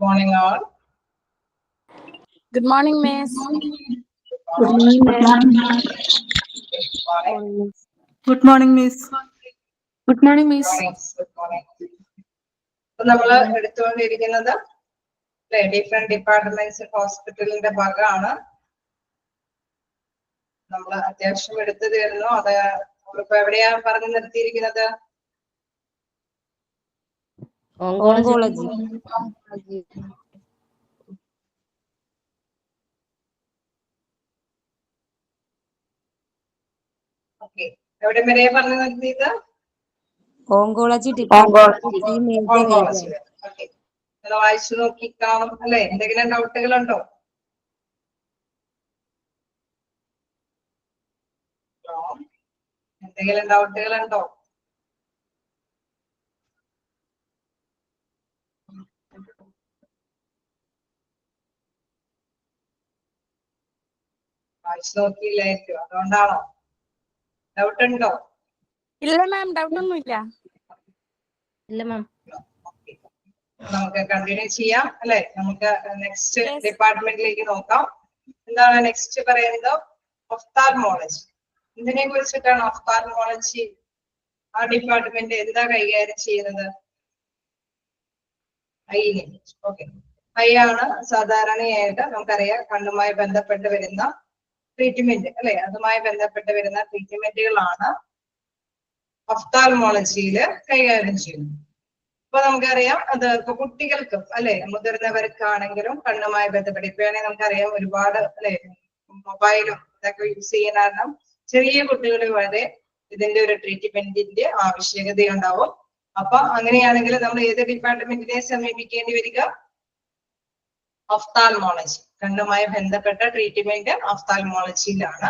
Morning all. Good morning, Miss. Good morning, ma'am. Good morning, Miss. Good morning, Miss. Good morning. So നമ്മൾ എടുത്തുകൊണ്ടിരിക്കുന്നത് different departments ഹോസ്പിറ്റലിന്റെ ഭാഗമാണ്. നമ്മൾ അത്യാവശ്യം എടുത്തു തീർന്നു. അത് നമ്മളിപ്പോ എവിടെയാ പറഞ്ഞു നിർത്തിയിരിക്കുന്നത്? Oncology. ഓക്കെ, എവിടെ വരെയാ പറഞ്ഞു നിർത്തിയത്? Oncology department. ഓങ്കോളജി. ഓക്കെ, വായിച്ചു നോക്കി കാണും അല്ലെ? എന്തെങ്കിലും ഡൗട്ടുകളുണ്ടോ? എന്തെങ്കിലും ഡൗട്ടുകളുണ്ടോ? വായിച്ചു നോക്കിയില്ലായിരിക്കും, അതുകൊണ്ടാണോ? ഡൗട്ട് ഉണ്ടോ? ഇല്ല മാം, ഡൗട്ട് ഒന്നുമില്ല. ഇല്ല മാം. നമുക്ക് കണ്ടിന്യൂ ചെയ്യാം അല്ലെ? നമുക്ക് നെക്സ്റ്റ് ഡിപ്പാർട്ട്മെന്റിലേക്ക് നോക്കാം. എന്താണ് നെക്സ്റ്റ് പറയുന്നത്? ഒഫ്താൽമോളജി. ഇതിനെ കുറിച്ചിട്ടാണ് ഒഫ്താൽമോളജി. ആ ഡിപ്പാർട്ട്മെന്റ് എന്താ കൈകാര്യം ചെയ്യുന്നത്? ഐനെ. ഓക്കെ, ഐ ആണ് സാധാരണയായിട്ട് നമുക്കറിയാം കണ്ണുമായി ബന്ധപ്പെട്ട് വരുന്ന ട്രീറ്റ്മെന്റ് അല്ലെ? അതുമായി ബന്ധപ്പെട്ട് വരുന്ന ട്രീറ്റ്മെന്റുകളാണ് ഒഫ്താൽമോളജിയിൽ കൈകാര്യം ചെയ്യുന്നത്. ഇപ്പൊ നമുക്കറിയാം അത് ഇപ്പൊ കുട്ടികൾക്കും അല്ലെ മുതിർന്നവർക്കാണെങ്കിലും കണ്ണുമായി ബന്ധപ്പെട്ട് ഇപ്പോഴാണെങ്കിൽ നമുക്കറിയാം ഒരുപാട് അല്ലെ മൊബൈലും ഇതൊക്കെ യൂസ് ചെയ്യുന്ന കാരണം ചെറിയ കുട്ടികൾ വരെ ഇതിന്റെ ഒരു ട്രീറ്റ്മെന്റിന്റെ ആവശ്യകതയുണ്ടാവും. അപ്പൊ അങ്ങനെയാണെങ്കിൽ നമ്മൾ ഏത് ഡിപ്പാർട്ട്മെന്റിനെ സമീപിക്കേണ്ടി വരിക? ഒഫ്താൽമോളജി. കണ്ണുമായി ബന്ധപ്പെട്ട treatment ഒഫ്താൽമോളജിയിലാണ്.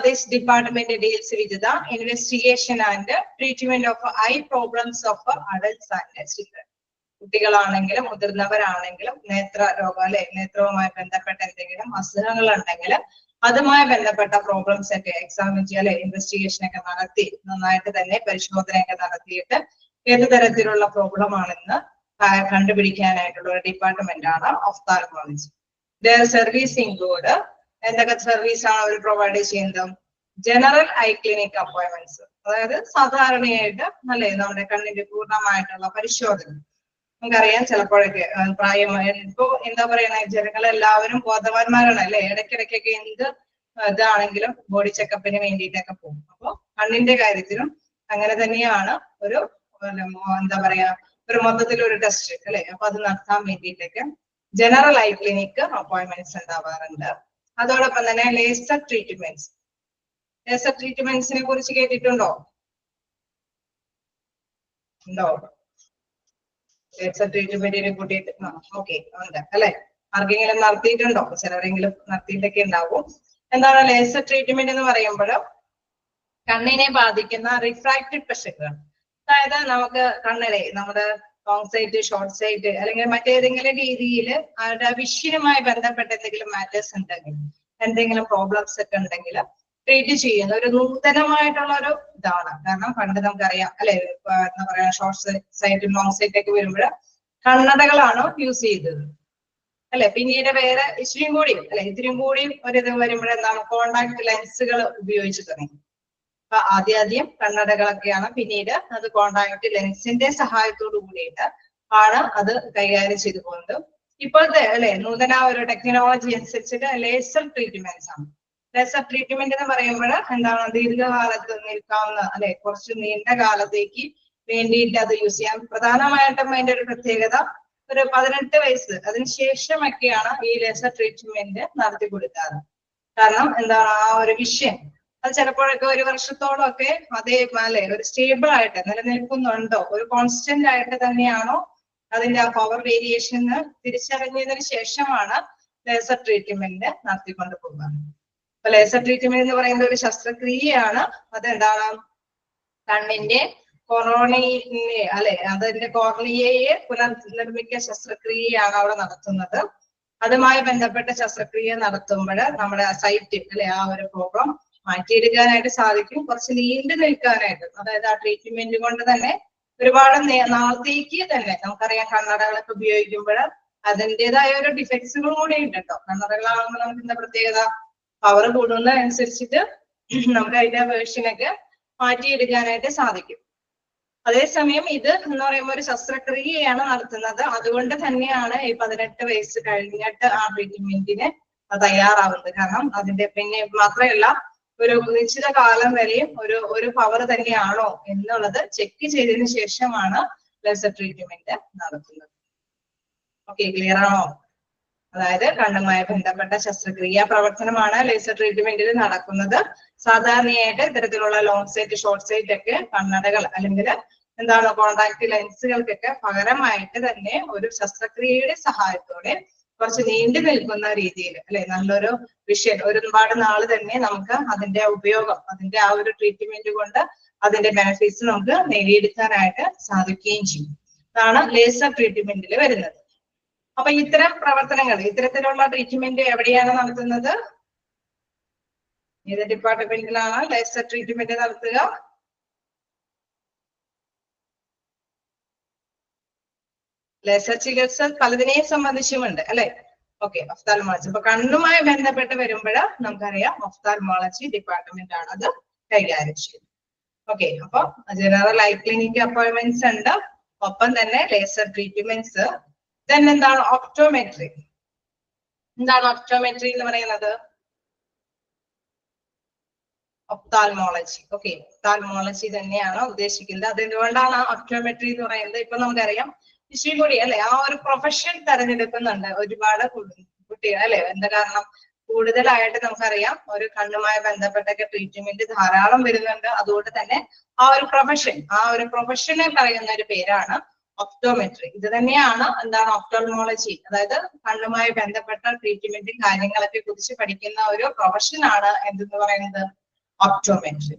This department deals with the investigation and treatment of eye problems of adults and children. കുട്ടികളാണെങ്കിലും മുതിർന്നവരാണെങ്കിലും നേത്ര രോഗം അല്ലെ നേത്രവുമായി ബന്ധപ്പെട്ട എന്തെങ്കിലും അസുഖങ്ങൾ ഉണ്ടെങ്കിൽ അതുമായി ബന്ധപ്പെട്ട പ്രോബ്ലംസ് ഒക്കെ എക്സാമിൻ ചെയ്യുക അല്ലെ? ഇൻവെസ്റ്റിഗേഷൻ ഒക്കെ നടത്തി നന്നായിട്ട് തന്നെ പരിശോധനയൊക്കെ നടത്തിയിട്ട് ഏത് തരത്തിലുള്ള പ്രോബ്ലം ആണെന്ന് കണ്ടുപിടിക്കാനായിട്ടുള്ള ഒരു ഡിപ്പാർട്ട്മെന്റ് ആണ് ഒഫ്താൽമോളജി. Their service include എന്തൊക്കെ സർവീസ് ആണ് അവർ പ്രൊവൈഡ് ചെയ്യുന്നത്? ജനറൽ ഐ ക്ലിനിക് അപ്പോയിന്റ്മെന്റ്സ്, അതായത് സാധാരണയായിട്ട് അല്ലെ നമ്മുടെ കണ്ണിന്റെ പൂർണ്ണമായിട്ടുള്ള പരിശോധന. നമുക്കറിയാം ചിലപ്പോഴൊക്കെ പ്രായമായ ഇപ്പൊ എന്താ പറയണേ, ജനങ്ങളെല്ലാവരും ബോധവാന്മാരാണ് അല്ലെ? ഇടയ്ക്കിടയ്ക്കൊക്കെ എന്ത് ഇതാണെങ്കിലും ബോഡി ചെക്കപ്പിന് വേണ്ടിയിട്ടൊക്കെ പോകും. അപ്പൊ കണ്ണിന്റെ കാര്യത്തിലും അങ്ങനെ തന്നെയാണ്. ഒരു എന്താ പറയാ ഒരു മൊത്തത്തിൽ ഒരു ടെസ്റ്റ് അല്ലെ? അപ്പൊ അത് നടത്താൻ വേണ്ടിയിട്ടൊക്കെ ജനറൽ ഐ ക്ലിനിക് അപ്പോയിന്റ്മെന്റ്സ് ഉണ്ടാവാറുണ്ട്. അതോടൊപ്പം തന്നെ ലേസർ ട്രീറ്റ്മെന്റ്സ്. ലേസർ ട്രീറ്റ്മെന്റ്സിനെ കുറിച്ച് കേട്ടിട്ടുണ്ടോ? ഉണ്ടോ? ലേസർ ട്രീറ്റ്മെന്റിനെ കൂട്ടിയിട്ട് ഓക്കെ ഉണ്ട് അല്ലെ? ആർക്കെങ്കിലും നടത്തിയിട്ടുണ്ടോ? ചിലരെങ്കിലും നടത്തിയിട്ടൊക്കെ ഉണ്ടാവും. എന്താണ് ലേസർ ട്രീറ്റ്മെന്റ് എന്ന് പറയുമ്പോൾ കണ്ണിനെ ബാധിക്കുന്ന റിഫ്രാക്റ്റീവ് പ്രശ്നങ്ങൾ, അതായത് നമുക്ക് കണ്ണിലെ നമ്മുടെ ലോങ് സൈറ്റ് ഷോർട്ട് സൈറ്റ് അല്ലെങ്കിൽ മറ്റേതെങ്കിലും രീതിയിൽ അവരുടെ വിഷനുമായി ബന്ധപ്പെട്ട എന്തെങ്കിലും മാറ്റേഴ്സ് ഉണ്ടെങ്കിൽ എന്തെങ്കിലും പ്രോബ്ലംസ് ഒക്കെ ഉണ്ടെങ്കിൽ ട്രീറ്റ് ചെയ്യുന്ന ഒരു നൂതനമായിട്ടുള്ള ഒരു ഇതാണ്. കാരണം പണ്ട് നമുക്കറിയാം അല്ലെ എന്താ പറയാ ഷോർട്ട് സൈറ്റും ലോങ് സൈറ്റ് ഒക്കെ വരുമ്പോൾ കണ്ണടകളാണ് യൂസ് ചെയ്തത് അല്ലെ? പിന്നീട് വേറെ ഇച്ചിരിയും കൂടിയും അല്ലെ ഇതിനും കൂടിയും ഒരിത് വരുമ്പോൾ എന്താണ് കോണ്ടാക്ട് ലെൻസുകൾ ഉപയോഗിച്ച് തുടങ്ങി. അപ്പൊ ആദ്യം കണ്ണടകളൊക്കെയാണ്, പിന്നീട് അത് കോണ്ടാക്ട് ലെൻസിന്റെ സഹായത്തോടു കൂടിയിട്ട് ആണ് അത് കൈകാര്യം ചെയ്തു പോകുന്നത്. ഇപ്പോഴത്തെ അല്ലെ നൂതന ഒരു ടെക്നോളജി അനുസരിച്ചിട്ട് ലേസർ ട്രീറ്റ്മെന്റ്സ് ആണ്. ലേസർ ട്രീറ്റ്മെന്റ് എന്ന് പറയുമ്പോൾ എന്താണ് ദീർഘകാലത്ത് നിൽക്കാവുന്ന അല്ലെ കുറച്ച് നീണ്ട കാലത്തേക്ക് വേണ്ടിയിട്ട് അത് യൂസ് ചെയ്യാം. പ്രധാനമായിട്ടും അതിന്റെ ഒരു പ്രത്യേകത ഒരു 18 വയസ്സ് അതിനുശേഷമൊക്കെയാണ് ഈ ലേസർ ട്രീറ്റ്മെന്റ് നടത്തി കൊടുക്കാറ്. കാരണം എന്താണ് ആ ഒരു വിഷയം അത് ചിലപ്പോഴൊക്കെ ഒരു വർഷത്തോളം ഒക്കെ അതേ അല്ലെ ഒരു സ്റ്റേബിൾ ആയിട്ട് നിലനിൽക്കുന്നുണ്ടോ, ഒരു കോൺസ്റ്റന്റ് ആയിട്ട് തന്നെയാണോ അതിന്റെ ആ പവർ വേരിയേഷൻ തിരിച്ചറിഞ്ഞതിന് ശേഷമാണ് ലേസർ ട്രീറ്റ്മെന്റ് നടത്തിക്കൊണ്ട് പോകുന്നത്. അപ്പൊ ലേസർ ട്രീറ്റ്മെന്റ് എന്ന് പറയുന്നത് ഒരു ശസ്ത്രക്രിയയാണ്. അതെന്താണ് കണ്ണിന്റെ കൊറോണയെ അല്ലെ അതിന്റെ കോർണിയയെ പുനർനിർമ്മിക്ക ശസ്ത്രക്രിയയാണ് അവിടെ നടത്തുന്നത്. അതുമായി ബന്ധപ്പെട്ട ശസ്ത്രക്രിയ നടത്തുമ്പോൾ നമ്മുടെ സൈറ്റ് അല്ലെ ആ ഒരു പ്രോബ്ലം മാറ്റിയെടുക്കാനായിട്ട് സാധിക്കും. കുറച്ച് നീണ്ടു നിൽക്കാനായിട്ട്, അതായത് ആ ട്രീറ്റ്മെന്റ് കൊണ്ട് തന്നെ ഒരുപാട് നാളത്തേക്ക് തന്നെ നമുക്കറിയാം കണ്ണടകളൊക്കെ ഉപയോഗിക്കുമ്പോൾ അതിൻ്റെതായ ഒരു ഡിഫക്ട്സുകൾ കൂടെ ഉണ്ട് കേട്ടോ. കണ്ണടകളാകുമ്പോൾ നമുക്ക് എന്താ പ്രത്യേകത, പവർ കൂടുന്നതനുസരിച്ചിട്ട് നമുക്ക് അതിന്റെ വേർഷനൊക്കെ മാറ്റിയെടുക്കാനായിട്ട് സാധിക്കും. അതേസമയം ഇത് എന്ന് പറയുമ്പോൾ ഒരു ശസ്ത്രക്രിയയാണ് നടത്തുന്നത്. അതുകൊണ്ട് തന്നെയാണ് ഈ 18 വയസ്സ് കഴിഞ്ഞിട്ട് ആ ട്രീറ്റ്മെന്റിന് തയ്യാറാവുന്നത്. കാരണം അതിന്റെ പിന്നെ മാത്രമല്ല, ഒരു നിശ്ചിത കാലം വരെയും ഒരു പവർ തന്നെയാണോ എന്നുള്ളത് ചെക്ക് ചെയ്തതിനു ശേഷമാണ് ലേസർ ട്രീറ്റ്മെന്റ് നടത്തുന്നത്. ഓക്കെ, ക്ലിയർ ആണോ? അതായത് കണ്ണുമായി ബന്ധപ്പെട്ട ശസ്ത്രക്രിയാ പ്രവർത്തനമാണ് ലേസർ ട്രീറ്റ്മെന്റിൽ നടക്കുന്നത്. സാധാരണയായിട്ട് ഇത്തരത്തിലുള്ള ലോങ് സൈറ്റ്, ഷോർട്ട് സൈറ്റ് ഒക്കെ കണ്ണടകൾ അല്ലെങ്കിൽ എന്താണ് കോണ്ടാക്ട് ലെൻസുകൾക്കൊക്കെ പകരമായിട്ട് തന്നെ ഒരു ശസ്ത്രക്രിയയുടെ സഹായത്തോടെ കുറച്ച് നീണ്ടു നിൽക്കുന്ന രീതിയിൽ അല്ലെ, നല്ലൊരു വിഷൻ ഒരുപാട് നാള് തന്നെ നമുക്ക് അതിന്റെ ഉപയോഗം, അതിന്റെ ആ ഒരു ട്രീറ്റ്മെന്റ് കൊണ്ട് അതിന്റെ ബെനിഫിറ്റ്സ് നമുക്ക് നേടിയെടുക്കാനായിട്ട് സാധിക്കുകയും ചെയ്യും. അതാണ് ലേസർ ട്രീറ്റ്മെന്റിൽ വരുന്നത്. അപ്പൊ ഇത്തരം പ്രവർത്തനങ്ങൾ, ഇത്തരത്തിലുള്ള ട്രീറ്റ്മെന്റ് എവിടെയാണ് നടത്തുന്നത്? ഏത് ഡിപ്പാർട്ട്മെന്റിലാണ് ലേസർ ട്രീറ്റ്മെന്റ് നടത്തുക? ലേസർ ചികിത്സ പലതിനെയും സംബന്ധിച്ചുമുണ്ട് അല്ലെ. Okay, ophthalmology. അപ്പൊ കണ്ണുമായി ബന്ധപ്പെട്ട് വരുമ്പോൾ നമുക്കറിയാം ഒഫ്താൽമോളജി ഡിപ്പാർട്ട്മെന്റ് ആണ് അത് കൈകാര്യം ചെയ്യുന്നത്. ഓക്കെ, അപ്പൊ ജനറൽ ഐ ക്ലിനിക് അപ്പോയിന്റ്മെന്റ്സ് ഉണ്ട്, ഒപ്പം തന്നെ ലേസർ ട്രീറ്റ്മെന്റ്സ്. ദെൻ എന്താണ് ഒപ്റ്റോമെട്രി? എന്താണ് ഒപ്റ്റോമെട്രി എന്ന് പറയുന്നത്? ഒപ്താൽമോളജി. ഓക്കെ, ഒപ്താൽമോളജി തന്നെയാണ് ഉദ്ദേശിക്കുന്നത്. അതുകൊണ്ടാണ് ഒപ്റ്റോമെട്രി എന്ന് പറയുന്നത്. ഇപ്പൊ നമുക്കറിയാം ഇച്ചിരി കൂടി അല്ലെ ആ ഒരു പ്രൊഫഷൻ തെരഞ്ഞെടുക്കുന്നുണ്ട് ഒരുപാട് കുട്ടികൾ അല്ലെ. എന്താ കാരണം? കൂടുതലായിട്ട് നമുക്കറിയാം ഒരു കണ്ണുമായി ബന്ധപ്പെട്ടൊക്കെ ട്രീറ്റ്മെന്റ് ധാരാളം വരുന്നുണ്ട്. അതുകൊണ്ട് തന്നെ ആ ഒരു പ്രൊഫഷനെ പറയുന്ന ഒരു പേരാണ് ഒപ്റ്റോമെട്രി. ഇത് തന്നെയാണ് എന്താണ് ഒപ്റ്റോമോളജി, അതായത് കണ്ണുമായി ബന്ധപ്പെട്ട ട്രീറ്റ്മെന്റ് കാര്യങ്ങളൊക്കെ കുറിച്ച് പഠിക്കുന്ന ഒരു പ്രൊഫഷനാണ് എന്തെന്ന് പറയുന്നത്, ഒപ്റ്റോമെട്രി.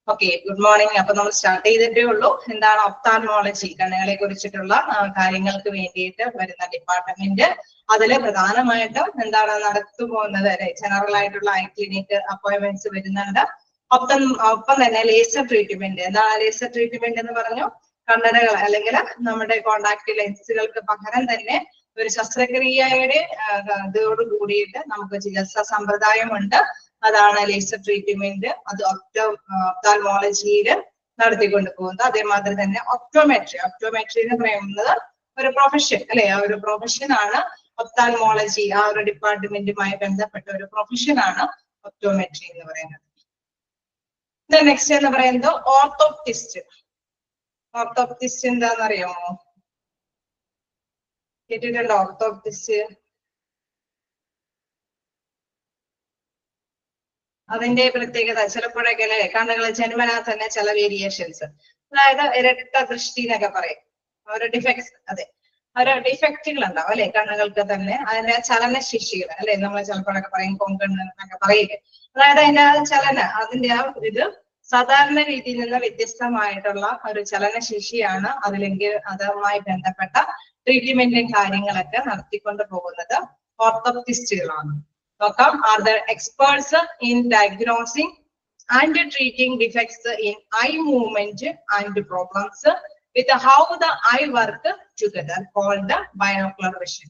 Okay, good morning. അപ്പൊ നമ്മൾ സ്റ്റാർട്ട് ചെയ്തിട്ടേ ഉള്ളൂ. എന്താണ് ഒപ്താൽമോളജി? കണ്ണുകളെ കുറിച്ചിട്ടുള്ള കാര്യങ്ങൾക്ക് വേണ്ടിയിട്ട് വരുന്ന ഡിപ്പാർട്ട്മെന്റ്. അതില് പ്രധാനമായിട്ടും എന്താണ് നടത്തുപോകുന്നത് അല്ലെ, ജനറൽ ആയിട്ടുള്ള ഐ ക്ലിനിക് അപ്പോയിന്റ്മെന്റ്സ് വരുന്നുണ്ട്. ഒപ്പം തന്നെ ലേസർ ട്രീറ്റ്മെന്റ്. എന്താണ് ലേസർ ട്രീറ്റ്മെന്റ് എന്ന് പറഞ്ഞു? കണ്ണടകൾ അല്ലെങ്കിൽ നമ്മുടെ കോണ്ടാക്ട് ലെൻസുകൾക്ക് പകരം തന്നെ ഒരു ശസ്ത്രക്രിയയുടെ ഇതോട് കൂടിയിട്ട് നമുക്ക് ചികിത്സാ സമ്പ്രദായമുണ്ട്. അതാണ് ലേസർ ട്രീറ്റ്മെന്റ്. അത് ഒപ്താൽമോളജിയിൽ നടത്തിക്കൊണ്ട് പോകുന്നത്. അതേമാതിരി തന്നെ ഒപ്റ്റോമെട്രി എന്ന് പറയുന്നത് ഒരു പ്രൊഫഷൻ അല്ലെ, ആ ഒരു പ്രൊഫഷനാണ് ഒപ്താൽമോളജി. ആ ഒരു ഡിപ്പാർട്ട്മെന്റുമായി ബന്ധപ്പെട്ട ഒരു പ്രൊഫഷനാണ് ഒപ്റ്റോമെട്രി എന്ന് പറയുന്നത്. നെക്സ്റ്റ് എന്ന് പറയുന്നത് ഓർത്തോപ്റ്റിസ്റ്റ്. ഓർത്തോപ്റ്റിസ്റ്റ് എന്താന്ന് അറിയാമോ? കേട്ടിട്ടുണ്ടോ ഓർത്തോപ്റ്റിസ്റ്റ്? അതിന്റെ പ്രത്യേകത ചിലപ്പോഴൊക്കെ അല്ലെ, കണ്ണുകൾ ജന്മനാ തന്നെ ചില വേരിയേഷൻസ്, അതായത് ഇരട്ട ദൃഷ്ടി എന്നൊക്കെ പറയും. ഒരു ഡിഫക്ട്സ്, അതെ, ഒരു ഡിഫക്റ്റുകൾ ഉണ്ടാവും അല്ലെ കണ്ണുകൾക്ക് തന്നെ. അതിന്റെ ചലനശേഷികൾ അല്ലെ, നമ്മൾ ചിലപ്പോഴൊക്കെ പറയും കൊങ്കണ്ണ് എന്നൊക്കെ പറയില്ലേ. അതായത് അതിന്റെ അതിന്റെ ആ ഇത് സാധാരണ രീതിയിൽ നിന്ന് വ്യത്യസ്തമായിട്ടുള്ള ഒരു ചലനശേഷിയാണ് അതിലെങ്കിൽ അതുമായി ബന്ധപ്പെട്ട ട്രീറ്റ്മെന്റും കാര്യങ്ങളൊക്കെ നടത്തിക്കൊണ്ട് പോകുന്നത് ഓർത്തോപ്റ്റിസ്റ്റുകളാണ്. നോക്കാം. Are the experts in diagnosing and treating defects in eye movement and problems with how the eye work together called binocular vision.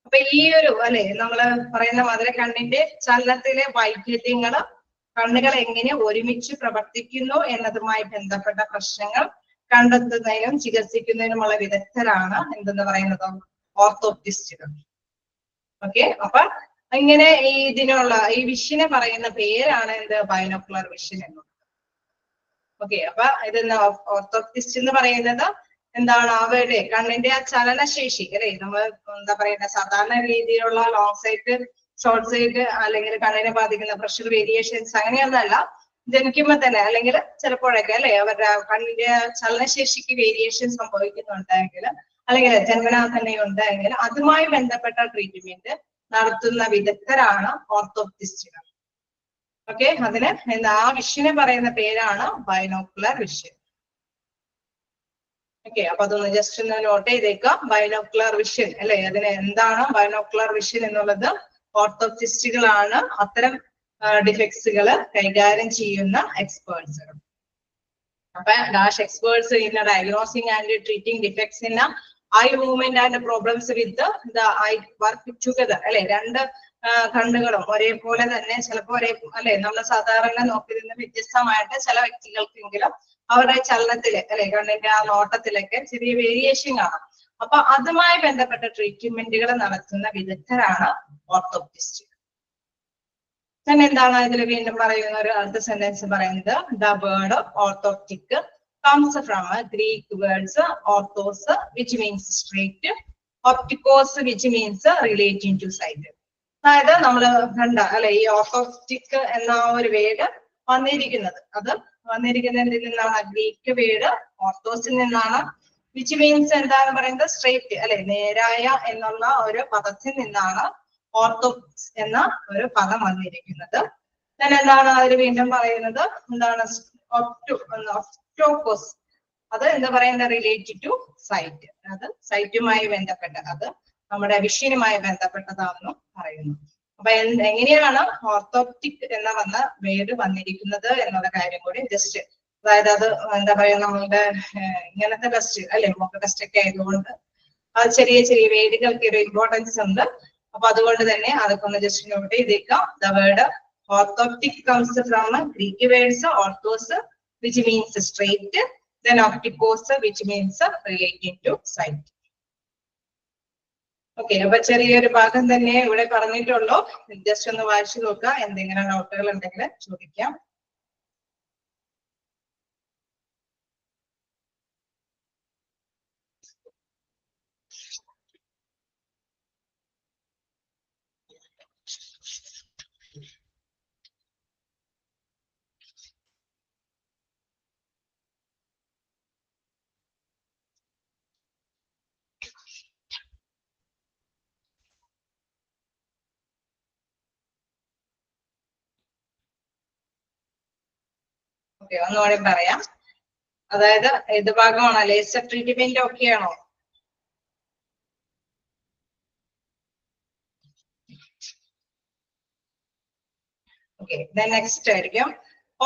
അപ്പൊ ഈ ഒരു അല്ലെ നമ്മള് പറയുന്ന മാതിരി കണ്ണിന്റെ ചലനത്തിലെ വൈകല്യങ്ങള്, കണ്ണുകൾ എങ്ങനെ ഒരുമിച്ച് പ്രവർത്തിക്കുന്നു എന്നതുമായി ബന്ധപ്പെട്ട പ്രശ്നങ്ങൾ കണ്ടെത്തുന്നതിനും ചികിത്സിക്കുന്നതിനുമുള്ള വിദഗ്ധരാണ് എന്തെന്ന് പറയുന്നത് ഓർത്തോപ്റ്റിസ്റ്റുകൾ. ഓക്കെ, അപ്പൊ ഇങ്ങനെ ഈ വിഷനെ പറയുന്ന പേരാണ് എന്ത്, ബൈനോക്കുലർ വിഷൻ എന്നുള്ളത്. ഓക്കെ, അപ്പൊ ഇത് ഓർത്തോപ്റ്റിസ്റ്റ് എന്ന് പറയുന്നത് എന്താണ്, അവരുടെ കണ്ണിന്റെ ആ ചലനശേഷി അല്ലെ, നമ്മൾ എന്താ പറയുക സാധാരണ രീതിയിലുള്ള ലോങ് സൈറ്റ്, ഷോർട്ട് സൈറ്റ് അല്ലെങ്കിൽ കണ്ണിനെ ബാധിക്കുന്ന പ്രഷർ വേരിയേഷൻസ് അങ്ങനെയൊന്നല്ല. ജനിക്കുമ്പോ തന്നെ അല്ലെങ്കിൽ ചിലപ്പോഴൊക്കെ അല്ലെ അവരുടെ കണ്ണിന്റെ ചലനശേഷിക്ക് വേരിയേഷൻ സംഭവിക്കുന്നുണ്ടെങ്കിൽ അല്ലെങ്കിൽ ജന്മനാ തന്നെ ഉണ്ടെങ്കിൽ അതുമായി ബന്ധപ്പെട്ട ട്രീറ്റ്മെന്റ് നടത്തുന്ന വിദഗ്ധരാണ് ഓർത്തോപ്റ്റിസ്റ്റുകൾ. ഓക്കെ, അതിന് ആ വിഷനെ പറയുന്ന പേരാണ് ബൈനോക്കുലർ വിഷൻ. ഓക്കെ, അപ്പൊ അതൊന്ന് ജസ്റ്റ് ഒന്ന് നോട്ട് ചെയ്തേക്കാം. ബൈനോക്കുലർ വിഷൻ അല്ലെ, അതിന് എന്താണ് ബൈനോക്കുലർ വിഷൻ എന്നുള്ളത് ഓർത്തോപ്റ്റിസ്റ്റുകളാണ് അത്തരം ഡിഫക്ട്സുകൾ കൈകാര്യം ചെയ്യുന്ന എക്സ്പേർട്സുകൾ. അപ്പൊ dash experts in diagnosing and treating defects in eye movement and problems with the eye work together അല്ലെ. രണ്ട് കണ്ണുകളും ഒരേപോലെ തന്നെ ചിലപ്പോ അല്ലെ നമ്മൾ സാധാരണ നോക്കിയിരുന്ന വ്യത്യസ്തമായിട്ട് ചില വ്യക്തികൾക്കെങ്കിലും അവരുടെ ചലനത്തില് അല്ലെ കണ്ണിന്റെ ആ നോട്ടത്തിലൊക്കെ ചെറിയ വേരിയേഷൻ കാണാം. അപ്പൊ അതുമായി ബന്ധപ്പെട്ട ട്രീറ്റ്മെന്റുകൾ നടത്തുന്ന വിദഗ്ധരാണ് ഓർത്തോപ്റ്റിസ്റ്റ്. തന്നെ എന്താണ് ഇതിൽ വീണ്ടും പറയുന്ന ഒരു അടുത്ത സെന്റൻസ് പറയുന്നത് the word orthoptic comes from Greek words orthos which means straight, optikos which means relating to sight. അതായത് നമ്മൾ കണ്ട അല്ലെ ഈ ഓർത്തോപ്റ്റിക് എന്ന ഒരു വേർഡ് വന്നിരിക്കുന്നതിൽ നിന്നാണ് ഗ്രീക്ക് വേർഡ് ഓർത്തോസിൽ നിന്നാണ്. വിച്ച് മീൻസ് എന്താണ് പറയുന്നത് സ്ട്രേറ്റ് അല്ലെ നേരായ എന്നുള്ള ഒരു പദത്തിൽ നിന്നാണ് ഓർത്തോപ്സ് എന്ന ഒരു പദം വന്നിരിക്കുന്നത്. then എന്താണ് അതിൽ വീണ്ടും പറയുന്നത് എന്താണ് ഒപ്റ്റോക്കോസ്, അത് എന്താ പറയുന്നത് റിലേറ്റഡ് ടു സൈറ്റ്, അത് സൈറ്റുമായി ബന്ധപ്പെട്ട അത് നമ്മുടെ വിഷനുമായി ബന്ധപ്പെട്ടതാണെന്നും പറയുന്നു. അപ്പൊ എങ്ങനെയാണ് ഓർത്തോപ്റ്റിക് എന്ന വേർഡ് വന്നിരിക്കുന്നത് എന്നുള്ള കാര്യം കൂടി ജസ്റ്റ്, അതായത് അത് എന്താ പറയാ നമ്മളുടെ ഇങ്ങനത്തെ ടെസ്റ്റ് അല്ലെ മോക്ക് ടെസ്റ്റ് ഒക്കെ ആയതുകൊണ്ട് അത് ചെറിയ ചെറിയ വേർഡുകൾക്ക് ഒരു ഇമ്പോർട്ടൻസ് ഉണ്ട്. അപ്പൊ അതുകൊണ്ട് തന്നെ അതൊക്കെ ഒന്ന് ജസ്റ്റ് നോട്ട് ചെയ്തേക്കാം. The word orthoptic comes from Greek words orthos which means straight, then optikos which means relating to sight. Okay, അപ്പൊ ചെറിയൊരു ഭാഗം തന്നെ ഇവിടെ പറഞ്ഞിട്ടുള്ളൂ. ജസ്റ്റ് ഒന്ന് വായിച്ചു നോക്കുക, എന്തെങ്കിലും ഡൗട്ടുകൾ ഉണ്ടെങ്കിൽ ചോദിക്കാം. ഓക്കെ, ഒന്നുകൂടി പറയാം. അതായത് ഏത് ഭാഗമാണോ ലേസർ ട്രീറ്റ്മെന്റ് ഒക്കെയാണോ? ഓക്കെ, നെക്സ്റ്റ് ആയിരിക്കും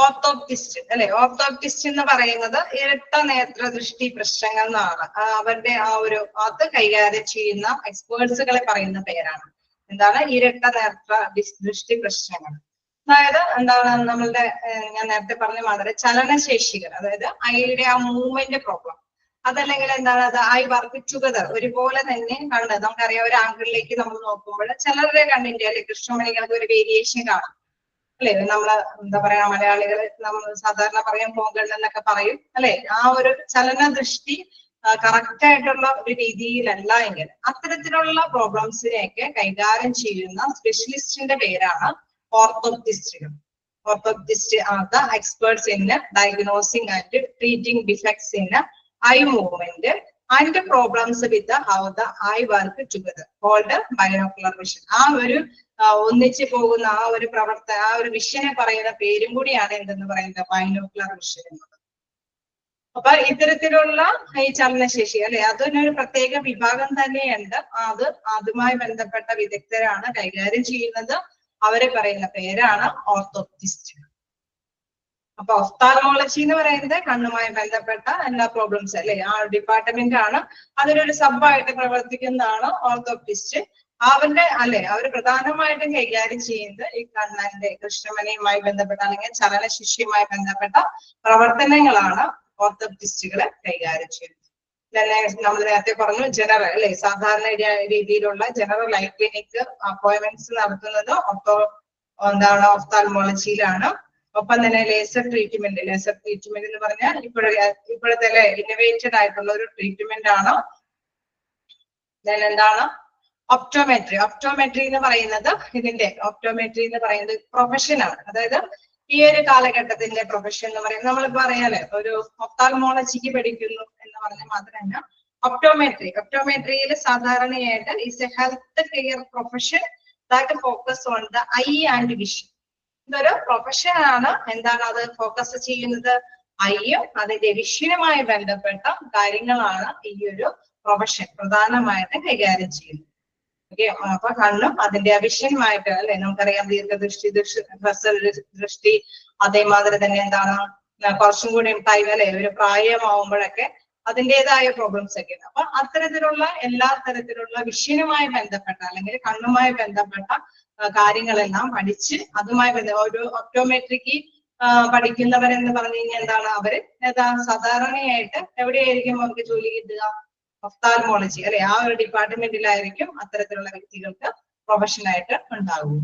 ഓർത്തോപ്റ്റിസ്റ്റ് അല്ലെ. ഓർത്തോപ്റ്റിസ്റ്റ് എന്ന് പറയുന്നത് ഇരട്ട നേത്ര ദൃഷ്ടി പ്രശ്നങ്ങൾ എന്നാണ് അവരുടെ ആ ഒരു അത് കൈകാര്യം ചെയ്യുന്ന എക്സ്പേർട്സുകളെ പറയുന്ന പേരാണ്. എന്താണ് ഇരട്ട നേത്ര ദൃഷ്ടി പ്രശ്നങ്ങൾ. അതായത് എന്താണ് നമ്മളുടെ ഞാൻ നേരത്തെ പറഞ്ഞ മാതിരി ചലനശേഷികൾ, അതായത് ഐയുടെ ആ മൂവ്മെന്റ് പ്രോബ്ലം, അതല്ലെങ്കിൽ എന്താണ് അത് ഐ വർക്ക് ടുഗദർ ഒരുപോലെ തന്നെ കണ്ട് നമുക്കറിയാം ഒരു ആംഗിളിലേക്ക് നമ്മൾ നോക്കുമ്പോൾ ചിലരുടെ കണ്ണിന്റെ അല്ലെങ്കിൽ കൃഷ്ണമണികൾക്ക് ഒരു വേരിയേഷൻ കാണാം അല്ലെ. നമ്മള് എന്താ പറയാ മലയാളികൾ നമ്മൾ സാധാരണ പറയാൻ പോകണ്ടെന്നൊക്കെ പറയും അല്ലെ. ആ ഒരു ചലന ദൃഷ്ടി കറക്റ്റ് ആയിട്ടുള്ള ഒരു രീതിയിലല്ല എങ്കിൽ അത്തരത്തിലുള്ള പ്രോബ്ലംസിനെയൊക്കെ കൈകാര്യം ചെയ്യുന്ന സ്പെഷ്യലിസ്റ്റിന്റെ പേരാണ് ഓർത്തോപ്റ്റിസ്റ്റുകൾ. Orthoptists are the experts in diagnosing and treating defects in eye movement and problems with how the eye work together, called binocular vision. ആ ഒരു ഒന്നിച്ച് പോകുന്ന ആ ഒരു ആ ഒരു വിഷനെ പറയുന്ന പേരും കൂടിയാണ് എന്തെന്ന് പറയുന്നത് ബൈനോക്കുലർ വിഷൻ എന്നത്. അപ്പൊ ഇത്തരത്തിലുള്ള ഈ ചലനശേഷി അല്ലെ അതിനൊരു പ്രത്യേക വിഭാഗം തന്നെയുണ്ട്. അതുമായി ബന്ധപ്പെട്ട വിദഗ്ധരാണ് കൈകാര്യം ചെയ്യുന്നത്. അവരെ പറയുന്ന പേരാണ് ഓർത്തോപ്റ്റിസ്റ്റ്. അപ്പൊ ഒഫ്താൽമോളജി എന്ന് പറയുന്നത് കണ്ണുമായി ബന്ധപ്പെട്ട എല്ലാ പ്രോബ്ലംസ് അല്ലെ ആ ഡിപ്പാർട്ട്മെന്റ് ആണ്. അതിനൊരു സബായിട്ട് പ്രവർത്തിക്കുന്നതാണ് ഓർത്തോപ്റ്റിസ്റ്റ്. അവരുടെ അല്ലെ അവർ പ്രധാനമായിട്ടും കൈകാര്യം ചെയ്യുന്നത് ഈ കണ്ണന്റെ കൃഷ്ണമണിയുമായി ബന്ധപ്പെട്ട അല്ലെങ്കിൽ ചലനശിഷ്യുമായി ബന്ധപ്പെട്ട പ്രവർത്തനങ്ങളാണ് ഓർത്തോപ്റ്റിസ്റ്റുകളെ കൈകാര്യം ചെയ്യുന്നത്. നമ്മൾ നേരത്തെ പറഞ്ഞു ജനറൽ അല്ലെ സാധാരണ രീതിയിലുള്ള ജനറൽ ഐ ക്ലിനിക് അപ്പോയിന്റ്മെന്റ്സ് നടത്തുന്നത് ഓഫ്താൽമോളജിയിലാണ്. ഒപ്പം തന്നെ ലേസർ ട്രീറ്റ്മെന്റ് എന്ന് പറഞ്ഞാൽ ഇപ്പോഴത്തെ ഇന്നോവേറ്റഡ് ആയിട്ടുള്ള ഒരു ട്രീറ്റ്മെന്റ് ആണ്. എന്താണ് ഒപ്റ്റോമെട്രി എന്ന് പറയുന്നത് ഒപ്റ്റോമെട്രി എന്ന് പറയുന്നത് പ്രൊഫഷനാണ്. അതായത് ഈ ഒരു കാലഘട്ടത്തിന്റെ പ്രൊഫഷൻ എന്ന് പറയുന്നത് നമ്മളിപ്പോ അറിയാലോ ഒരു ഒഫ്താൽമോളജിക്ക് പഠിക്കുന്നു എന്ന് പറഞ്ഞ മാത്രമല്ല ഒപ്റ്റോമെട്രിയിൽ സാധാരണയായിട്ട് is A health care profession that focus on the I and vision. ഇതൊരു പ്രൊഫഷൻ ആണ്. എന്താണ് അത് ഫോക്കസ് ചെയ്യുന്നത്? ഐയും അതിന്റെ വിഷനുമായി ബന്ധപ്പെട്ട കാര്യങ്ങളാണ് ഈ ഒരു പ്രൊഫഷൻ പ്രധാനമായിട്ട് കൈകാര്യം ചെയ്യുന്നത്. ഓക്കെ, അപ്പൊ കണ്ണും അതിന്റെ വിഷനുമായിട്ട് അല്ലെ നമുക്കറിയാം ദീർഘദൃഷ്ടി, ദൃഷ്ടി അതേമാതിരി തന്നെ എന്താണ് കുറച്ചും കൂടി ടൈം അല്ലെ ഒരു പ്രായമാവുമ്പോഴൊക്കെ അതിൻ്റെതായ പ്രോബ്ലംസ് ഒക്കെ ഉണ്ട്. അപ്പൊ അത്തരത്തിലുള്ള എല്ലാ തരത്തിലുള്ള വിഷനുമായി ബന്ധപ്പെട്ട അല്ലെങ്കിൽ കണ്ണുമായി ബന്ധപ്പെട്ട കാര്യങ്ങളെല്ലാം പഠിച്ച് അതുമായി ഒരു ഒപ്റ്റോമെട്രിക്ക് പഠിക്കുന്നവരെന്ന് പറഞ്ഞു കഴിഞ്ഞാൽ എന്താണ് അവര് സാധാരണയായിട്ട് എവിടെയായിരിക്കും അവർക്ക് ജോലി കിട്ടുക? ഒഫ്താൽമോളജി അല്ലെ, ആ ഒരു ഡിപ്പാർട്ട്മെന്റിലായിരിക്കും അത്തരത്തിലുള്ള വ്യക്തികൾക്ക് പ്രൊഫഷനായിട്ട് ഉണ്ടാകും.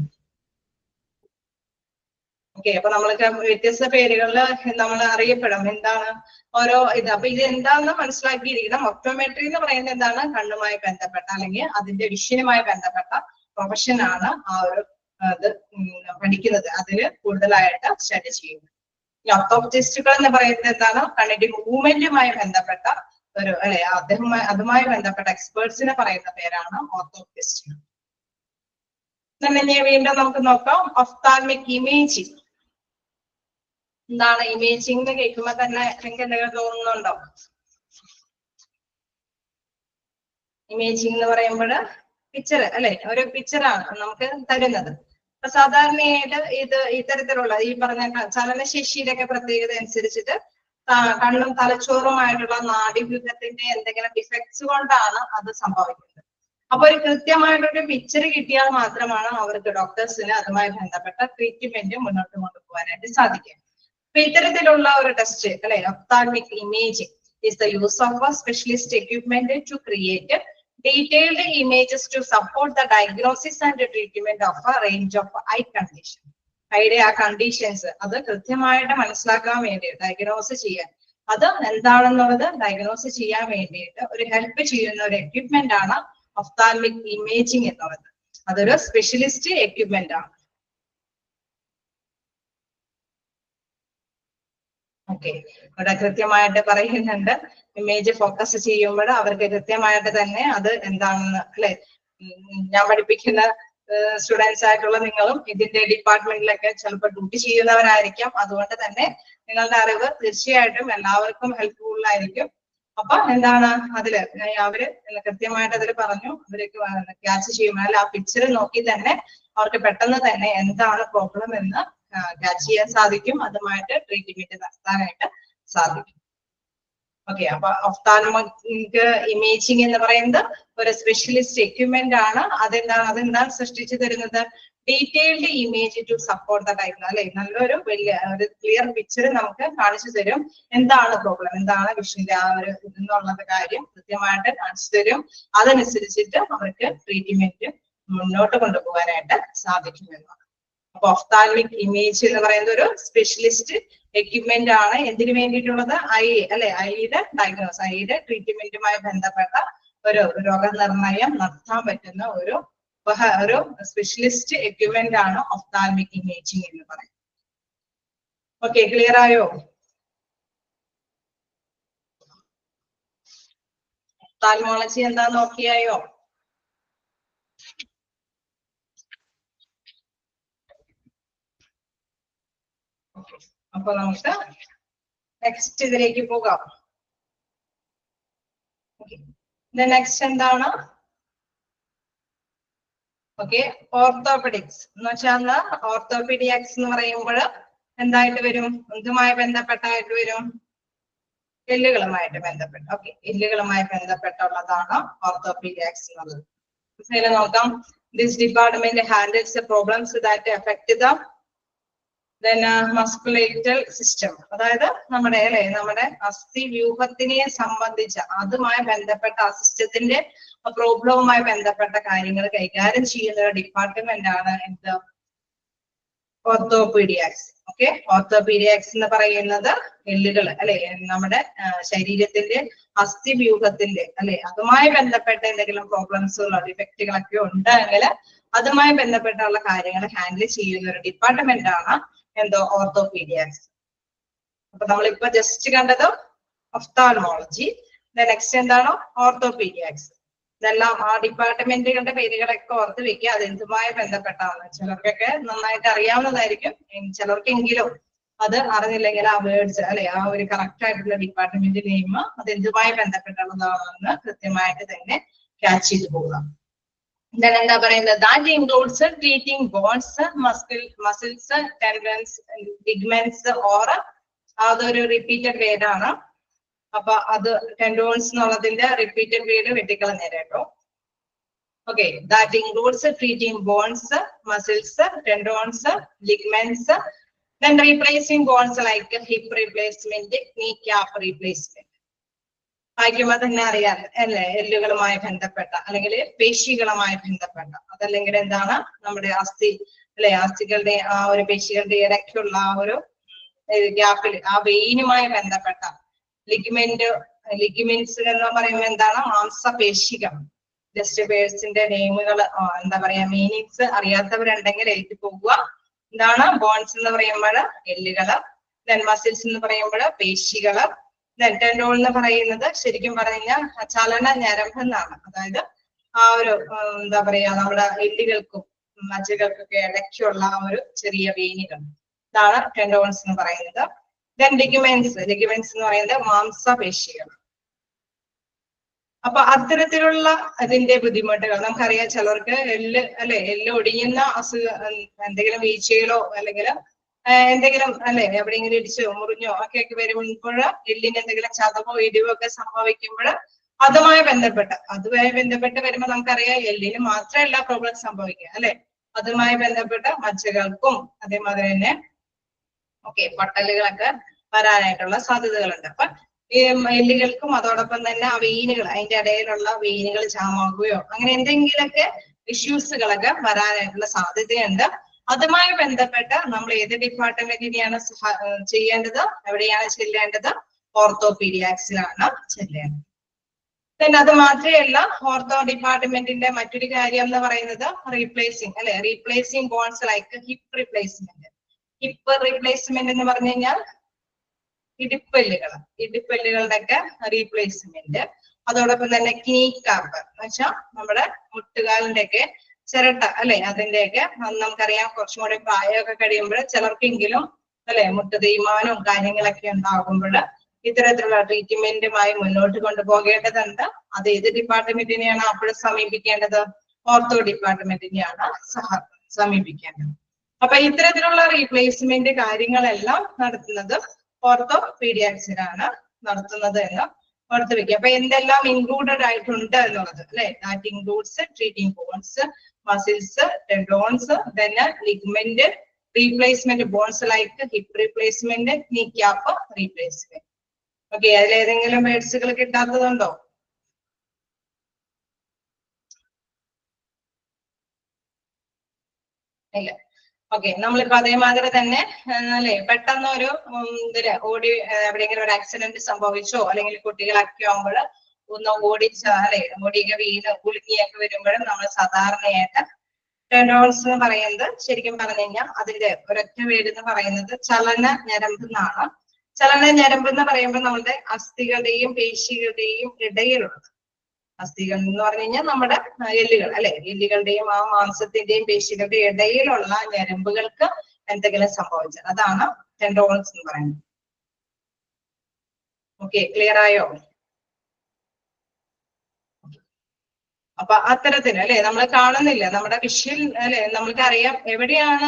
ഓക്കെ, അപ്പൊ നമ്മൾക്ക് വ്യത്യസ്ത പേരുകളിൽ നമ്മൾ അറിയപ്പെടും. എന്താണ് ഓരോ ഇത്? അപ്പൊ ഇത് എന്താണെന്ന് മനസ്സിലാക്കിയിരിക്കണം. ഒപ്റ്റോമെട്രി എന്ന് പറയുന്നത് എന്താണ്? കണ്ണുമായി ബന്ധപ്പെട്ട അല്ലെങ്കിൽ അതിന്റെ വിഷനുമായി ബന്ധപ്പെട്ട പ്രൊഫഷനാണ് ആ ഒരു ഇത് പഠിക്കുന്നത്, അതിൽ കൂടുതലായിട്ട് സ്റ്റഡി ചെയ്യുന്നത്. ഈ ഒപ്റ്റോപ്റ്റിസ്റ്റുകൾ എന്ന് പറയുന്നത് എന്താണ്? കണ്ണിന്റെ മൂവ്മെന്റുമായി ബന്ധപ്പെട്ട ഒരു അല്ലെ അതുമായി ബന്ധപ്പെട്ട എക്സ്പേർട്സിനെ പറയുന്ന പേരാണ് ഓർത്തോപ്റ്റിസ്റ്റുകൾ. വീണ്ടും നമുക്ക് നോക്കാം ഒഫ്താൽമിക് ഇമേജിംഗ്. എന്താണ് ഇമേജിംഗ് എന്ന് കേൾക്കുമ്പോ തന്നെ നിങ്ങൾക്ക് എന്തെങ്കിലും തോന്നുന്നുണ്ടോ? ഇമേജിംഗ് എന്ന് പറയുമ്പോൾ പിക്ചർ അല്ലെ, ഒരു പിക്ചറാണ് നമുക്ക് തരുന്നത്. അപ്പൊ സാധാരണയായിട്ട് ഇത്തരത്തിലുള്ള ഈ പറഞ്ഞ ചലനശേഷിയിലൊക്കെ പ്രത്യേകത അനുസരിച്ചിട്ട് കണ്ണും തലച്ചോറുമായിട്ടുള്ള നാഡീവ്യൂഹത്തിന്റെ എന്തെങ്കിലും ഡിഫക്ട്സ് കൊണ്ടാണ് അത് സംഭവിക്കുന്നത്. അപ്പൊ ഒരു കൃത്യമായിട്ടൊരു പിക്ചർ കിട്ടിയാൽ മാത്രമാണ് അവർക്ക് ഡോക്ടേഴ്സിന് അതുമായി ബന്ധപ്പെട്ട ട്രീറ്റ്മെന്റ് മുന്നോട്ട് കൊണ്ടുപോകാനായിട്ട് സാധിക്കുക. അപ്പൊ ഇത്തരത്തിലുള്ള ഒരു ടെസ്റ്റ് അല്ലെ, ophthalmic imaging is the use of a specialist equipment to create detailed images to support the diagnosis and treatment of a range of eye condition. ഐയുടെ ആ കണ്ടീഷൻസ് അത് കൃത്യമായിട്ട് മനസ്സിലാക്കാൻ വേണ്ടി ഡയഗ്നോസ് ചെയ്യാൻ, അത് എന്താണെന്നുള്ളത് ഡയഗ്നോസ് ചെയ്യാൻ വേണ്ടിയിട്ട് ഒരു ഹെൽപ്പ് ചെയ്യുന്ന ഒരു എക്യുപ്മെന്റ് ആണ് ഒഫ്താൽമിക് ഇമേജിംഗ് എന്നുള്ളത്. അതൊരു സ്പെഷ്യലിസ്റ്റ് എക്യുപ്മെന്റ് ആണ്. ഓക്കെ, ഇവിടെ കൃത്യമായിട്ട് പറയുന്നുണ്ട്. ഇമേജ് ഫോക്കസ് ചെയ്യുമ്പോൾ അവർക്ക് കൃത്യമായിട്ട് തന്നെ അത് എന്താണെന്ന് അല്ലെ, ഞാൻ പഠിപ്പിക്കുന്ന സ്റ്റുഡൻസ് ആയിട്ടുള്ള നിങ്ങളും ഇതിന്റെ ഡിപ്പാർട്ട്മെന്റിലൊക്കെ ചിലപ്പോൾ ഡ്യൂട്ടി ചെയ്യുന്നവരായിരിക്കാം. അതുകൊണ്ട് തന്നെ നിങ്ങളുടെ അറിവ് തീർച്ചയായിട്ടും എല്ലാവർക്കും ഹെൽപ്ഫുൾ ആയിരിക്കും. അപ്പൊ എന്താണ് അതില് അവര് കൃത്യമായിട്ട് അതിൽ പറഞ്ഞു, അവർക്ക് ക്യാച്ച് ചെയ്യുമ്പോൾ അല്ല ആ പിക്ചർ നോക്കി തന്നെ അവർക്ക് പെട്ടെന്ന് തന്നെ എന്താണ് പ്രോബ്ലം എന്ന് ക്യാച്ച് ചെയ്യാൻ സാധിക്കും, അതുമായിട്ട് ട്രീറ്റ്മെന്റ് നടത്താനായിട്ട് സാധിക്കും. ഓക്കെ, അപ്പൊ ഒഫ്താൽമിക് ഇമേജിംഗ് എന്ന് പറയുന്നത് ഒരു സ്പെഷ്യലിസ്റ്റ് എക്യുപ്മെന്റ് ആണ്. അതെന്താണ് സൃഷ്ടിച്ചു തരുന്നത്? Detailed image to support the diagnosis അല്ലെ, നല്ലൊരു വലിയ ഒരു ക്ലിയർ പിക്ചർ നമുക്ക് കാണിച്ചു തരും. എന്താണ് പ്രോബ്ലം, എന്താണ് വിഷന്റെ ആ ഒരു ഇതെന്നുള്ള കാര്യം കൃത്യമായിട്ട് കാണിച്ചു തരും. അതനുസരിച്ചിട്ട് അവർക്ക് ട്രീറ്റ്മെന്റ് മുന്നോട്ട് കൊണ്ടുപോകാനായിട്ട് സാധിക്കുമെന്നാണ്. അപ്പൊ ഒഫ്താൽമിക് ഇമേജ് എന്ന് പറയുന്നത് ഒരു സ്പെഷ്യലിസ്റ്റ് എക്യുപ്മെന്റ് ആണ്. എന്തിനു വേണ്ടിയിട്ടുള്ളത്? ഐയുടെ ഡയഗ്നോസ്, ഐയുടെ ട്രീറ്റ്മെന്റുമായി ബന്ധപ്പെട്ട ഒരു രോഗനിർണയം നടത്താൻ പറ്റുന്ന ഒരു സ്പെഷ്യലിസ്റ്റ് എക്യുപ്മെന്റ് ആണ് ഒഫ്താൽമിക് ഇമേജിംഗ് എന്ന് പറയുന്നത്. ഓക്കെ, ക്ലിയർ ആയോ? ഒഫ്താൽമോളജി എന്താ നോക്കിയായോ? അപ്പൊ നമുക്ക് നെക്സ്റ്റ് ഇതിലേക്ക് പോകാം. നെക്സ്റ്റ് എന്താണ്? ഓക്കെ, ഓർത്തോപെഡിക്സ് എന്ന് വെച്ചാൽ ഓർത്തോപീഡിയാക്സ് എന്ന് പറയുമ്പോൾ എന്തായിട്ട് വരും? ഇതുമായി ബന്ധപ്പെട്ടായിട്ട് വരും, എല്ലുകളുമായിട്ട് ബന്ധപ്പെട്ട്. ഓക്കെ, എല്ലുകളുമായി ബന്ധപ്പെട്ടുള്ളതാണ് ഓർത്തോപീഡിയാക്സ് എന്നുള്ളത്. ഇതിൽ നോക്കാം. This department handles problems that affect the musculoskeletal system, അതായത് നമ്മുടെ അസ്ഥി വ്യൂഹത്തിനെ സംബന്ധിച്ച അതുമായി ബന്ധപ്പെട്ട ആ സിസ്റ്റത്തിന്റെ പ്രോബ്ലവുമായി ബന്ധപ്പെട്ട കാര്യങ്ങൾ കൈകാര്യം ചെയ്യുന്ന ഒരു ഡിപ്പാർട്ട്മെന്റ് ആണ് എന്ത്? ഓർത്തോപീഡിയാക്സ്. ഓക്കെ, ഓർത്തോപീഡിയാക്സ് എന്ന് പറയുന്നത് എല്ലുകൾ അല്ലെ, നമ്മുടെ ശരീരത്തിന്റെ അസ്ഥി വ്യൂഹത്തിന്റെ അല്ലെ അതുമായി ബന്ധപ്പെട്ട എന്തെങ്കിലും പ്രോബ്ലംസുകളോ ഡിഫക്റ്റുകളൊക്കെ ഉണ്ടെങ്കിൽ അതുമായി ബന്ധപ്പെട്ടുള്ള കാര്യങ്ങൾ ഹാൻഡിൽ ചെയ്യുന്ന ഒരു ഡിപ്പാർട്ട്മെന്റ് ആണ് എന്തോ ഓർത്തോപീഡിയാക്സ്. അപ്പൊ നമ്മളിപ്പോ ജസ്റ്റ് കണ്ടത് ഒഫ്താൽമോളജി. നെക്സ്റ്റ് എന്താണ്? ഓർത്തോപീഡിയാക്സ്. ഇതെല്ലാം ആ ഡിപ്പാർട്ട്മെന്റുകളുടെ പേരുകളൊക്കെ ഓർത്ത് വെക്കുക. അത് എന്തുമായി ബന്ധപ്പെട്ടാണ് ചിലർക്കൊക്കെ നന്നായിട്ട് അറിയാവുന്നതായിരിക്കും, ചിലർക്കെങ്കിലും അത് അറിഞ്ഞില്ലെങ്കിൽ ആ വേർഡ്സ് അല്ലെ, ആ ഒരു കറക്റ്റ് ആയിട്ടുള്ള ഡിപ്പാർട്ട്മെന്റ് നെയിം അത് എന്തുമായി ബന്ധപ്പെട്ടുള്ളതാണെന്ന് കൃത്യമായിട്ട് തന്നെ ക്യാച്ച് ചെയ്ത് പോകാം. എന്താ പറയുന്നത്? That includes treating bones, muscles, tendons, ligaments or അതൊരു റിപ്പീറ്റഡ് വേർഡ് ആണ്. അപ്പൊ അത് ടെൻഡോൺസ് എന്നുള്ളതിന്റെ റിപ്പീറ്റഡ് വേർഡ് വെട്ടിക്കളഞ്ഞേരം കേട്ടോ. Okay, that includes treating bones, muscles, tendons, ligaments, then replacing bones like hip replacement, kneecap replacement. വായിക്കുമ്പോൾ തന്നെ അറിയാം അല്ലെ, എല്ലുകളുമായി ബന്ധപ്പെട്ട അല്ലെങ്കിൽ പേശികളുമായി ബന്ധപ്പെട്ട, അതല്ലെങ്കിൽ എന്താണ് നമ്മുടെ അസ്ഥി അല്ലെ, അസ്ഥികളുടെ ആ ഒരു പേശികളുടെ ഇടയ്ക്കുള്ള ആ ഒരു ഗ്യാപ്പിൽ ആ വെയിനുമായി ബന്ധപ്പെട്ട ലിഗ്മെന്റ്സ് എന്ന് പറയുമ്പോൾ എന്താണ്, മാംസപേശികൾ. ജസ്റ്റ് പേഴ്സിന്റെ നെയിമുകൾ എന്താ പറയാ, മീനിങ്സ് അറിയാത്തവരുണ്ടെങ്കിൽ എഴുതി പോകുക. എന്താണ് ബോൺസ് എന്ന് പറയുമ്പോൾ എല്ലുകള്, ദെൻ മസിൽസ് എന്ന് പറയുമ്പോൾ പേശികള്, ദെൻ ടെൻഡോൺ എന്ന് പറയുന്നത് ശരിക്കും പറഞ്ഞാൽ ചലന ഞരമ്പ് എന്നാണ്. അതായത് ആ ഒരു എന്താ പറയാ, നമ്മുടെ എല്ലുകൾക്കും മജ്ജകൾക്കൊക്കെ ഇടയ്ക്കുള്ള ആ ഒരു ചെറിയ വെയിനുകൾ, ഇതാണ് ടെൻഡോൺസ് എന്ന് പറയുന്നത്. ദെൻ ലിഗമെന്റ്സ് എന്ന് പറയുന്നത് മാംസപേശികൾ. അപ്പൊ അത്തരത്തിലുള്ള അതിന്റെ ബുദ്ധിമുട്ടുകൾ നമുക്കറിയാം. ചിലർക്ക് എല്ല് ഒടിയുന്ന എന്തെങ്കിലും വീഴ്ചകളോ അല്ലെങ്കിൽ എന്തെങ്കിലും എവിടെയെങ്കിലും ഇടിച്ചോ മുറിഞ്ഞോ ഒക്കെ വരുമ്പോൾ എല്ലിന് എന്തെങ്കിലും ചതവോ ഇടിവോ ഒക്കെ സംഭവിക്കുമ്പോൾ അതുമായി ബന്ധപ്പെട്ട് വരുമ്പോൾ നമുക്കറിയാം എല്ലിന് മാത്രമല്ല പ്രോബ്ലം സംഭവിക്കുക അതുമായി ബന്ധപ്പെട്ട മജ്ജകൾക്കും അതേമാതിരി തന്നെ പൊട്ടലുകളൊക്കെ വരാനായിട്ടുള്ള സാധ്യതകളുണ്ട്. അപ്പൊ ഈ എല്ലുകൾക്കും അതോടൊപ്പം തന്നെ ആ വെയിനുകൾ, അതിന്റെ ഇടയിലുള്ള വെയിനുകൾ ജാമാകുകയോ അങ്ങനെ എന്തെങ്കിലുമൊക്കെ ഇഷ്യൂസുകളൊക്കെ വരാനായിട്ടുള്ള സാധ്യതയുണ്ട്. അതുമായി ബന്ധപ്പെട്ട് നമ്മൾ ഏത് ഡിപ്പാർട്ട്മെന്റിനെയാണ് ചെയ്യേണ്ടത്, എവിടെയാണ് ചെല്ലേണ്ടത്? ഓർത്തോപീഡിയാക്സിലാണ് ചെല്ലേണ്ടത്. പിന്നെ അത് മാത്രമല്ല, ഓർത്തോ ഡിപ്പാർട്ട്മെന്റിന്റെ മറ്റൊരു കാര്യം എന്ന് പറയുന്നത് replacing bones like hip replacement എന്ന് പറഞ്ഞു കഴിഞ്ഞാൽ ഇടിപ്പല്ലുകളുടെ ഒക്കെ റീപ്ലേസ്മെന്റ്. അതോടൊപ്പം തന്നെ knee cap എന്ന് വെച്ചാൽ നമ്മുടെ മുട്ടുകാലിന്റെ ഒക്കെ ചിരട്ട അതിന്റെയൊക്കെ നമുക്കറിയാം കുറച്ചും കൂടെ പ്രായമൊക്കെ കഴിയുമ്പോൾ ചിലർക്കെങ്കിലും മുട്ട് തേയ്മാനവും കാര്യങ്ങളൊക്കെ ഉണ്ടാകുമ്പോൾ ഇത്തരത്തിലുള്ള ട്രീറ്റ്മെന്റുമായി മുന്നോട്ട് കൊണ്ടുപോകേണ്ടതുണ്ട്. അത് ഏത് ഡിപ്പാർട്ട്മെന്റിനെയാണ് അപ്പോൾ സമീപിക്കേണ്ടത്? ഓർത്തോ ഡിപ്പാർട്ട്മെന്റിനെയാണ് സമീപിക്കേണ്ടത്. അപ്പൊ ഇത്തരത്തിലുള്ള റീപ്ലേസ്മെന്റ് കാര്യങ്ങളെല്ലാം നടത്തുന്നത് ഓർത്തോപീഡിയാക്സിലാണ് നടത്തുന്നത് എന്ന് ഓർത്ത് വെക്കുക. അപ്പൊ എന്തെല്ലാം ഇൻക്ലൂഡഡ് ആയിട്ടുണ്ട് എന്നുള്ളത് that includes treating bones, muscles, tendons, then ligament replacement, bones like hip replacement, knee cap replacement. Okay, അതിലേതെങ്കിലും വേർഡ്സുകൾ കിട്ടാത്തതുണ്ടോ? ഇല്ല. ഓക്കെ, നമ്മളിപ്പോ അതേമാതിരി തന്നെ പെട്ടെന്ന് ഒരു ഓടി എവിടെയെങ്കിലും ഒരു ആക്സിഡന്റ് സംഭവിച്ചോ അല്ലെങ്കിൽ കുട്ടികളൊക്കെ ആകുമ്പോൾ ഒന്ന് ഓടിയൊക്കെ വീണ് കുലുങ്ങിയൊക്കെ വരുമ്പോഴും നമ്മൾ സാധാരണയായിട്ട് ടെൻഡോൺസ് എന്ന് പറയുന്നത് ശരിക്കും പറഞ്ഞു കഴിഞ്ഞാൽ അതിന്റെ ഒരൊറ്റ വേർഡ് എന്ന് പറയുന്നത് ചലന ഞരമ്പ് എന്നാണ്. ചലന ഞരമ്പ് എന്ന് പറയുമ്പോൾ നമ്മുടെ അസ്ഥികളുടെയും പേശികളുടെയും ഇടയിലുള്ളത്, അസ്ഥികൾ എന്ന് പറഞ്ഞു കഴിഞ്ഞാൽ നമ്മുടെ എല്ലുകൾ എല്ലുകളുടെയും ആ മാംസത്തിന്റെയും പേശികളുടെയും ഇടയിലുള്ള ഞരമ്പുകൾക്ക് എന്തെങ്കിലും സംഭവിച്ചത്, അതാണ് ടെൻഡോൺസ് എന്ന് പറയുന്നത്. ഓക്കെ, ക്ലിയർ ആയോ? അപ്പൊ അത്തരത്തിന് നമ്മൾ കാണുന്നില്ല, നമ്മുടെ വിഷ്വൽ നമ്മൾക്കറിയാം എവിടെയാണ്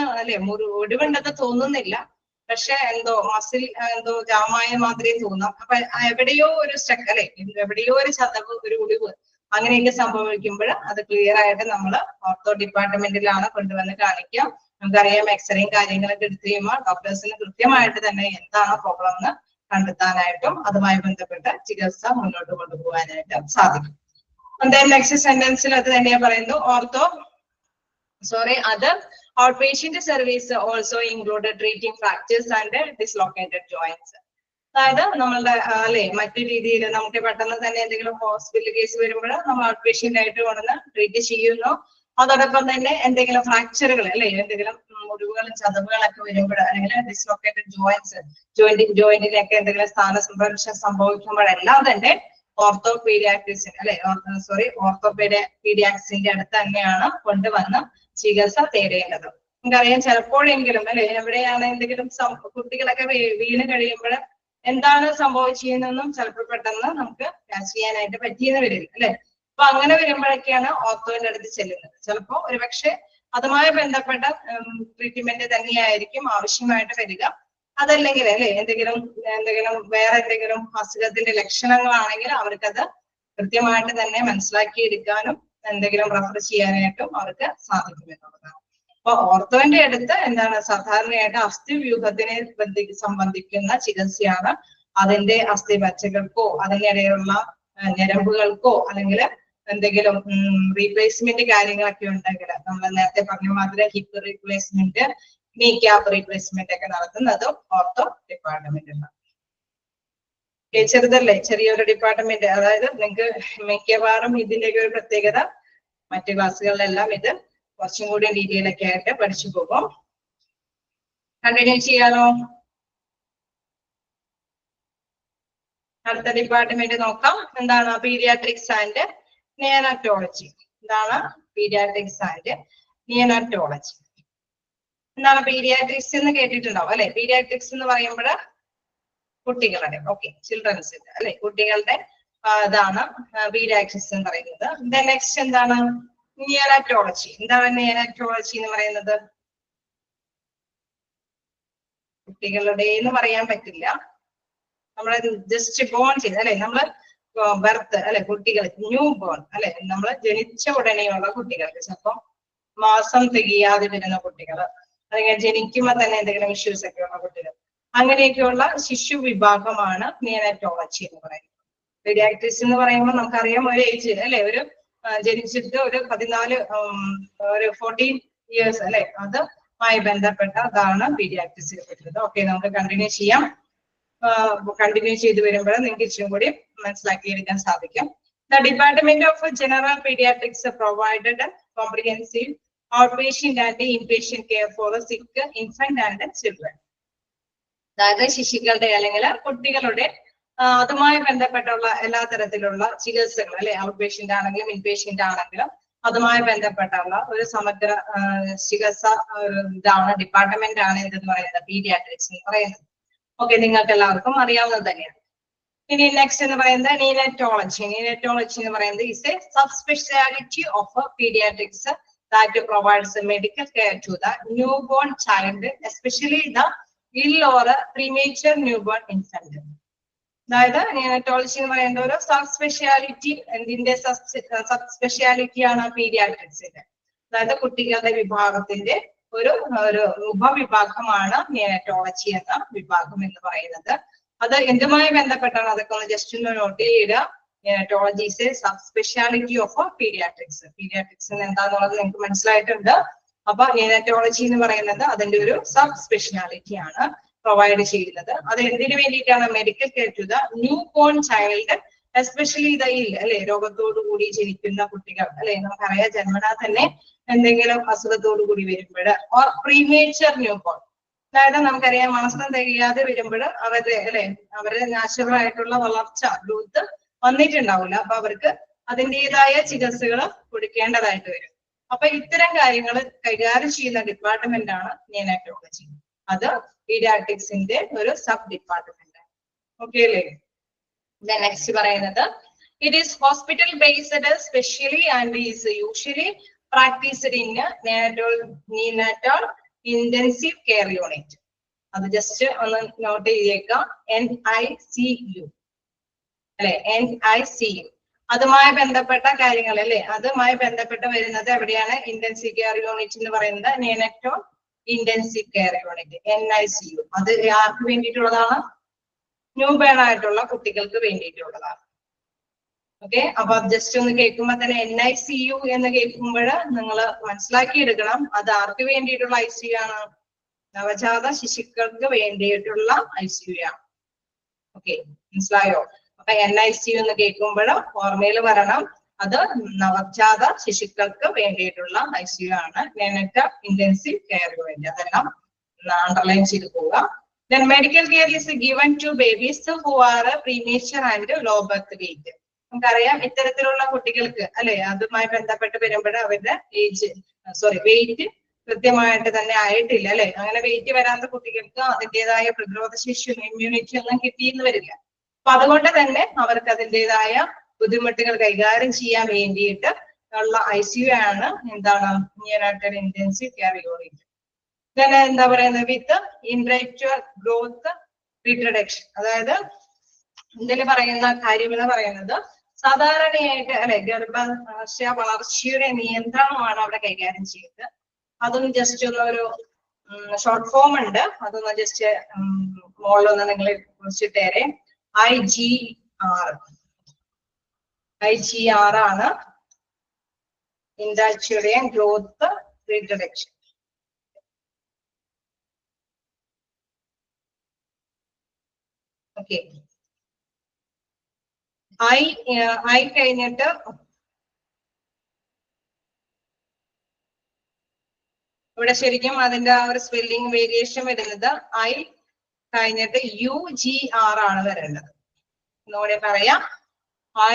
ഒടിവുണ്ടെന്ന് തോന്നുന്നില്ല, പക്ഷെ മസിൽ ജാമായ മാതിരി തോന്നാം. അപ്പൊ എവിടെയോ ഒരു സ്റ്റക്ക് എവിടെയോ ഒരു ചതവ്, ഒരു ഒടിവ് അങ്ങനെയൊക്കെ സംഭവിക്കുമ്പോൾ അത് ക്ലിയർ ആയിട്ട് നമ്മൾ ഓർത്തോ ഡിപ്പാർട്ട്മെന്റിലാണ് കൊണ്ടുവന്ന് കാണിക്കുക. നമുക്കറിയാം എക്സ്റേയും കാര്യങ്ങളൊക്കെ എടുത്തു കഴിയുമ്പോൾ ഡോക്ടേഴ്സിന് കൃത്യമായിട്ട് തന്നെ എന്താണ് പ്രോബ്ലം എന്ന് കണ്ടെത്താനായിട്ടും അതുമായി ബന്ധപ്പെട്ട ചികിത്സ മുന്നോട്ട് കൊണ്ടുപോകാനായിട്ട് സാധിക്കും. നെക്സ്റ്റ് സെന്റൻസിൽ അത് തന്നെയാ പറയുന്നു. other outpatient service also included treating fractures and dislocated joints. അതായത് നമ്മളുടെ മറ്റു രീതിയിൽ നമുക്ക് പെട്ടെന്ന് തന്നെ എന്തെങ്കിലും ഹോസ്പിറ്റൽ കേസ് വരുമ്പോൾ നമ്മൾ ഔട്ട് പേഷ്യന്റ് ആയിട്ട് കൊണ്ടുവന്ന് ട്രീറ്റ് ചെയ്യുന്നു. അതോടൊപ്പം തന്നെ എന്തെങ്കിലും ഫ്രാക്ചറുകൾ എന്തെങ്കിലും മുറിവുകളും ചതവുകളൊക്കെ വരുമ്പോൾ അല്ലെങ്കിൽ ഡിസ്ലോക്കേറ്റഡ് ജോയിന്റിനൊക്കെ എന്തെങ്കിലും സ്ഥാനസംഭർഷം സംഭവിക്കുമ്പോഴെല്ലാം തന്നെ ഓർത്തോപീഡിയാക്സിന്റെ അടുത്ത് തന്നെയാണ് കൊണ്ടുവന്ന് ചികിത്സ തേടേണ്ടത്. നമുക്കറിയാം ചിലപ്പോഴെങ്കിലും എവിടെയാണ് എന്തെങ്കിലും കുട്ടികളൊക്കെ വീണ് കഴിയുമ്പോൾ എന്താണ് സംഭവിച്ചതെന്നും ചിലപ്പോൾ പെട്ടെന്ന് നമുക്ക് ക്യാച്ച് ചെയ്യാനായിട്ട് പറ്റിയെന്ന് വരില്ല അപ്പൊ അങ്ങനെ വരുമ്പോഴൊക്കെയാണ് ഓർത്തോന്റെ അടുത്ത് ചെല്ലുന്നത്. ചിലപ്പോ ഒരുപക്ഷെ അതുമായി ബന്ധപ്പെട്ട ട്രീറ്റ്മെന്റ് തന്നെയായിരിക്കും ആവശ്യമായിട്ട് വരിക. അതല്ലെങ്കിൽ അല്ലെ എന്തെങ്കിലും വേറെ എന്തെങ്കിലും അസുഖത്തിന്റെ ലക്ഷണങ്ങളാണെങ്കിൽ അവർക്കത് കൃത്യമായിട്ട് തന്നെ മനസ്സിലാക്കിയെടുക്കാനും എന്തെങ്കിലും റെഫർ ചെയ്യാനായിട്ടും അവർക്ക് സാധിക്കും എന്നുള്ളതാണ്. അപ്പൊ ഓർത്തോന്റെ അടുത്ത് എന്താണ് സാധാരണയായിട്ട് അസ്ഥിവ്യൂഹത്തിനെ സംബന്ധിക്കുന്ന ചികിത്സയാണ്. അതിന്റെ അസ്ഥിമജ്ജകൾക്കോ അതിനിടയിലുള്ള ഞരമ്പുകൾക്കോ അല്ലെങ്കിൽ എന്തെങ്കിലും റീപ്ലേസ്മെന്റ് കാര്യങ്ങളൊക്കെ ഉണ്ടെങ്കിൽ നമ്മൾ നേരത്തെ പറഞ്ഞ മാതിരി ഹിപ്പ് റീപ്ലേസ്മെന്റ്, നീ ക്യാപ്പ് റീപ്ലേസ്മെന്റ് ഒക്കെ നടത്തുന്നതും ഓർത്തോ ഡിപ്പാർട്ട്മെന്റിലാണ്. ചെറുതല്ലേ, ചെറിയൊരു ഡിപ്പാർട്ട്മെന്റ്. അതായത് നിങ്ങൾക്ക് മിക്കവാറും ഇതിന്റെയൊക്കെ ഒരു പ്രത്യേകത മറ്റു ക്ലാസ്സുകളിലെല്ലാം ഇത് കുറച്ചും കൂടി ഡീറ്റെയിൽ ഒക്കെ ആയിട്ട് പഠിച്ചു പോകും. കണ്ടിന്യൂ ചെയ്യാലോ. അടുത്ത ഡിപ്പാർട്ട്മെന്റ് നോക്കാം. എന്താണ്? Paediatrics and neonatology. എന്താണ് പീഡിയാട്രിക്സ് ആൻഡ് നിയോനാറ്റോളജി? എന്താണ് പീഡിയാട്രിക്സ് എന്ന് കേട്ടിട്ടുണ്ടാവും അല്ലെ? പീഡിയാട്രിക്സ് എന്ന് പറയുമ്പോൾ കുട്ടികളുടെ ചിൽഡ്രൻസിന്റെ അല്ലെ, കുട്ടികളുടെ ഇതാണ് പീഡിയാട്രിക്സ് എന്ന് പറയുന്നത്. നെക്സ്റ്റ് എന്താണ്? നിയോനാറ്റോളജി. എന്താണ് നിയോനാറ്റോളജി എന്ന് പറയുന്നത്? കുട്ടികളുടെ എന്ന് പറയാൻ പറ്റില്ല, നമ്മളെ ജസ്റ്റ് ബോൺ ചെയ്ത് അല്ലെ, നമ്മള് ബർത്ത് അല്ലെ, കുട്ടികൾ ന്യൂ ബോൺ അല്ലെ, നമ്മൾ ജനിച്ച ഉടനെയുള്ള കുട്ടികൾക്ക്, ചിലപ്പം മാസം തികയാതെ വരുന്ന കുട്ടികൾ, അല്ലെങ്കിൽ ജനിക്കുമ്പോൾ തന്നെ എന്തെങ്കിലും ഇഷ്യൂസ് ഒക്കെ ഉള്ള കുട്ടികൾ, അങ്ങനെയൊക്കെയുള്ള ശിശു വിഭാഗമാണ് നിയോനാറ്റോളജി എന്ന് പറയുന്നത്. പീഡിയാട്രിക്സ് എന്ന് പറയുമ്പോൾ നമുക്കറിയാം ഒരു ഏജ് അല്ലെ, ഒരു ജനിച്ചിട്ട് ഒരു 14 ഇയേഴ്സ് അല്ലെ, അതുമായി ബന്ധപ്പെട്ടതാണ് പീഡിയാട്രിക്സിൽ പെട്ടത്. ഓക്കെ, നമുക്ക് കണ്ടിന്യൂ ചെയ്യാം. കണ്ടിന്യൂ ചെയ്ത് വരുമ്പോൾ നിങ്ങൾക്ക് ഇച്ചിരി കൂടി മനസ്സിലാക്കിയെടുക്കാൻ സാധിക്കും. The department of general paediatrics provided comprehensive outpatient and inpatient care for sick infant and children. അതായത് ശിശുക്കളുടെ അല്ലെങ്കിൽ കുട്ടികളുടെ അതുമായി ബന്ധപ്പെട്ടുള്ള എല്ലാ തരത്തിലുള്ള ചികിത്സകൾ അല്ലെ, ഔട്ട് പേഷ്യന്റ് ആണെങ്കിലും ഇൻപേഷ്യന്റ് ആണെങ്കിലും അതുമായി ബന്ധപ്പെട്ടുള്ള ഒരു സമഗ്ര ചികിത്സ ഇതാണ്, ഡിപ്പാർട്ട്മെന്റ് ആണ് എന്തെന്ന് പറയുന്നത് പീഡിയാട്രിക്സ് എന്ന് പറയുന്നത്. ഓക്കെ, നിങ്ങൾക്ക് എല്ലാവർക്കും അറിയാവുന്നത് തന്നെയാണ്. ഇനി നെക്സ്റ്റ് എന്ന് പറയുന്നത് നിയോനാറ്റോളജി. നിയോനാറ്റോളജി എന്ന് പറയുന്നത് is a sub speciality of paediatrics that provides medical care to the newborn child, especially the ill or premature newborn infant. അതായത് നിയോനാറ്റോളജി എന്ന് പറയുന്ന ഒരു സബ് സ്പെഷ്യാലിറ്റി, എന്തിന്റെ സബ് സ്പെഷ്യാലിറ്റി ആണ്? പീഡിയാട്രിക്സിന്റെ. അതായത് കുട്ടികളുടെ വിഭാഗത്തിന്റെ ഒരു ഉപവിഭാഗമാണ് നിയോനാറ്റോളജി എന്ന വിഭാഗം എന്ന് പറയുന്നത്. അത് എന്തുമായി ബന്ധപ്പെട്ടാണ്? അതൊക്കെ ഒന്ന് ജസ്റ്റ് ഒന്ന് നോട്ട് ചെയ്യുക. Neonatology is a sub speciality of paediatrics. Paediatrics എന്താന്നുള്ളത് നിങ്ങൾക്ക് മനസ്സിലായിട്ടുണ്ട്. അപ്പൊ നിയോനാറ്റോളജി എന്ന് പറയുന്നത് അതിന്റെ ഒരു സബ് സ്പെഷ്യാലിറ്റി ആണ് പ്രൊവൈഡ് ചെയ്യുന്നത്. അത് എന്തിനു വേണ്ടിയിട്ടാണ്? Medical care to the new born child, especially the ill അല്ലെ, രോഗത്തോടു കൂടി ജനിക്കുന്ന കുട്ടികൾ അല്ലെ, നമുക്കറിയാം ജന്മനാ തന്നെ എന്തെങ്കിലും അസുഖത്തോടു കൂടി വരുമ്പോൾ, ഓർ പ്രീമേച്ചർ ന്യൂ ബോൺ, അതായത് നമുക്കറിയാം മാസം തികയാതെ വരുമ്പോൾ അവരുടെ അല്ലെ, അവരുടെ നാച്ചുറൽ ആയിട്ടുള്ള വളർച്ച ഗ്രോത്ത് വന്നിട്ടുണ്ടാവില്ല. അപ്പൊ അവർക്ക് അതിൻ്റെതായ ചികിത്സകൾ കൊടുക്കേണ്ടതായിട്ട് വരും. അപ്പൊ ഇത്തരം കാര്യങ്ങൾ കൈകാര്യം ചെയ്യുന്ന ഡിപ്പാർട്ട്മെന്റ് ആണ് നിയോനാറ്റോളജി. അത് പീഡിയാട്രിക്സിന്റെ ഒരു സബ് ഡിപ്പാർട്ട്മെന്റ് ആണ്. ഓക്കെ അല്ലേ? നെക്സ്റ്റ് പറയുന്നത് it is hospital based specially and is usually practised in neonatal intensive care unit. അത് ജസ്റ്റ് ഒന്ന് നോട്ട് ചെയ്തേക്കാം. NICU അല്ലെ, NICU. അതുമായി ബന്ധപ്പെട്ട കാര്യങ്ങൾ അല്ലെ, അതുമായി ബന്ധപ്പെട്ട് വരുന്നത് എവിടെയാണ്? ഇന്റൻസീവ് കെയർ യൂണിറ്റ് എന്ന് പറയുന്നത് neonatal intensive care unit, NICU. അത് ആർക്ക് വേണ്ടിയിട്ടുള്ളതാണ്? ന്യൂ ബേൺ ആയിട്ടുള്ള കുട്ടികൾക്ക് വേണ്ടിയിട്ടുള്ളതാണ്. ഓക്കെ, അപ്പൊ ജസ്റ്റ് ഒന്ന് കേൾക്കുമ്പോ തന്നെ NICU എന്ന് കേൾക്കുമ്പോൾ നിങ്ങൾ മനസ്സിലാക്കിയെടുക്കണം അത് ആർക്ക് വേണ്ടിയിട്ടുള്ള ICU ആണ്? നവജാത ശിശുക്കൾക്ക് വേണ്ടിയിട്ടുള്ള ICU ആണ്. ഓക്കെ, മനസ്സിലായോ? അപ്പൊ NICU എന്ന് കേൾക്കുമ്പോൾ ഓർമ്മയിൽ വരണം അത് നവജാത ശിശുക്കൾക്ക് വേണ്ടിയിട്ടുള്ള ICU ആണ്, നിയോനാറ്റൽ ഇന്റൻസീവ് കെയർ യൂണിറ്റ്. അതെല്ലാം അണ്ടർലൈൻ ചെയ്ത് പോവുക. Then medical care is given to babies who are premature and low birth weight. നമുക്കറിയാം ഇത്തരത്തിലുള്ള കുട്ടികൾക്ക് അല്ലെ, അതുമായി ബന്ധപ്പെട്ട് വരുമ്പോൾ അവരുടെ വെയിറ്റ് കൃത്യമായിട്ട് തന്നെ ആയിട്ടില്ല അല്ലെ, അങ്ങനെ വെയിറ്റ് വരാത്ത കുട്ടികൾക്ക് അതിൻ്റെതായ പ്രതിരോധ ശേഷിയും ഇമ്മ്യൂണിറ്റി ഒന്നും കിട്ടിയെന്ന് വരില്ല. അപ്പൊ അതുകൊണ്ട് തന്നെ അവർക്ക് അതിൻ്റെതായ ബുദ്ധിമുട്ടുകൾ കൈകാര്യം ചെയ്യാൻ വേണ്ടിയിട്ട് ഉള്ള ICU ആണ് എന്താണ്? Neonatal intensive care unit. ഞാൻ എന്താ പറയുന്നത് വിത്ത് ഇൻട്രാക്ച്വൽ ഗ്രോത്ത് റീപ്രൊഡക്ഷൻ. അതായത് ഇതിൽ പറയുന്ന കാര്യങ്ങൾ പറയുന്നത് സാധാരണയായിട്ട് അല്ലെ ഗർഭാശയ വളർച്ചയുടെ നിയന്ത്രണമാണ് അവിടെ കൈകാര്യം ചെയ്യുന്നത്. അതൊന്ന് ജസ്റ്റ് ഒരു ഷോർട്ട് ഫോം ഉണ്ട്, അതൊന്ന് ജസ്റ്റ് മോളിലൊന്ന് നിങ്ങൾ കുറിച്ചിട്ടേരെ. IGR ആണ് ഇൻട്രാക്ച്വൽ ഗ്രോത്ത് റീപ്രൊഡക്ഷൻ. ഓക്കെ, I കഴിഞ്ഞിട്ട് ഇവിടെ ശരിക്കും അതിന്റെ ആ ഒരു സ്പെല്ലിംഗ് വേരിയേഷൻ വരുന്നത് I കഴിഞ്ഞിട്ട് UGR ആണ് വരേണ്ടത്. ഒന്നുകൂടെ പറയാം,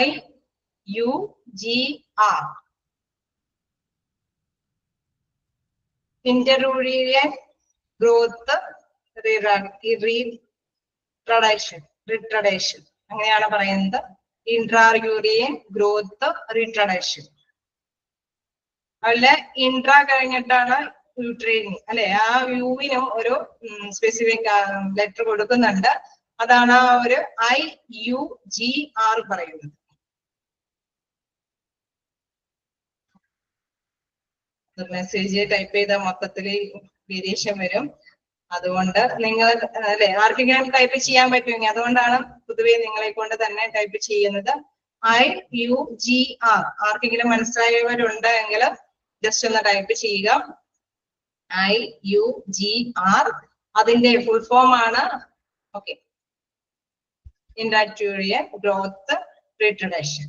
IUGR. ഇന്റർയൂറിയൻ ഗ്രോത്ത് റിട്രഡേഷൻ അങ്ങനെയാണ് പറയുന്നത്. ഇൻട്രായൂറിയൻ ഗ്രോത്ത് റിട്രഡേഷൻ. അതിലെ ഇൻട്രാ കഴിഞ്ഞിട്ടാണ് യൂട്രൈൻ അല്ലെ, ആ യുവിനും ഒരു സ്പെസിഫിക് ലെറ്റർ കൊടുക്കുന്നുണ്ട്. അതാണ് ആ ഒരു IUGR പറയുന്നത്. മെസ്സേജ് ടൈപ്പ് ചെയ്താൽ മൊത്തത്തിൽ വേരിയേഷൻ വരും. അതുകൊണ്ട് നിങ്ങൾ അല്ലെ ആർക്കെങ്കിലും ടൈപ്പ് ചെയ്യാൻ പറ്റുമെങ്കിൽ, അതുകൊണ്ടാണ് പൊതുവെ നിങ്ങളെ കൊണ്ട് തന്നെ ടൈപ്പ് ചെയ്യുന്നത്. IUGR. ആർക്കെങ്കിലും മനസ്സിലായവരുണ്ട് എങ്കിൽ ജസ്റ്റ് ഒന്ന് ടൈപ്പ് ചെയ്യുക. IUGR അതിന്റെ ഫുൾ ഫോം ആണ് ഓക്കെ ഇൻട്രാക്ച്വൽ ഗ്രോത്ത് റിട്രഡേഷൻ.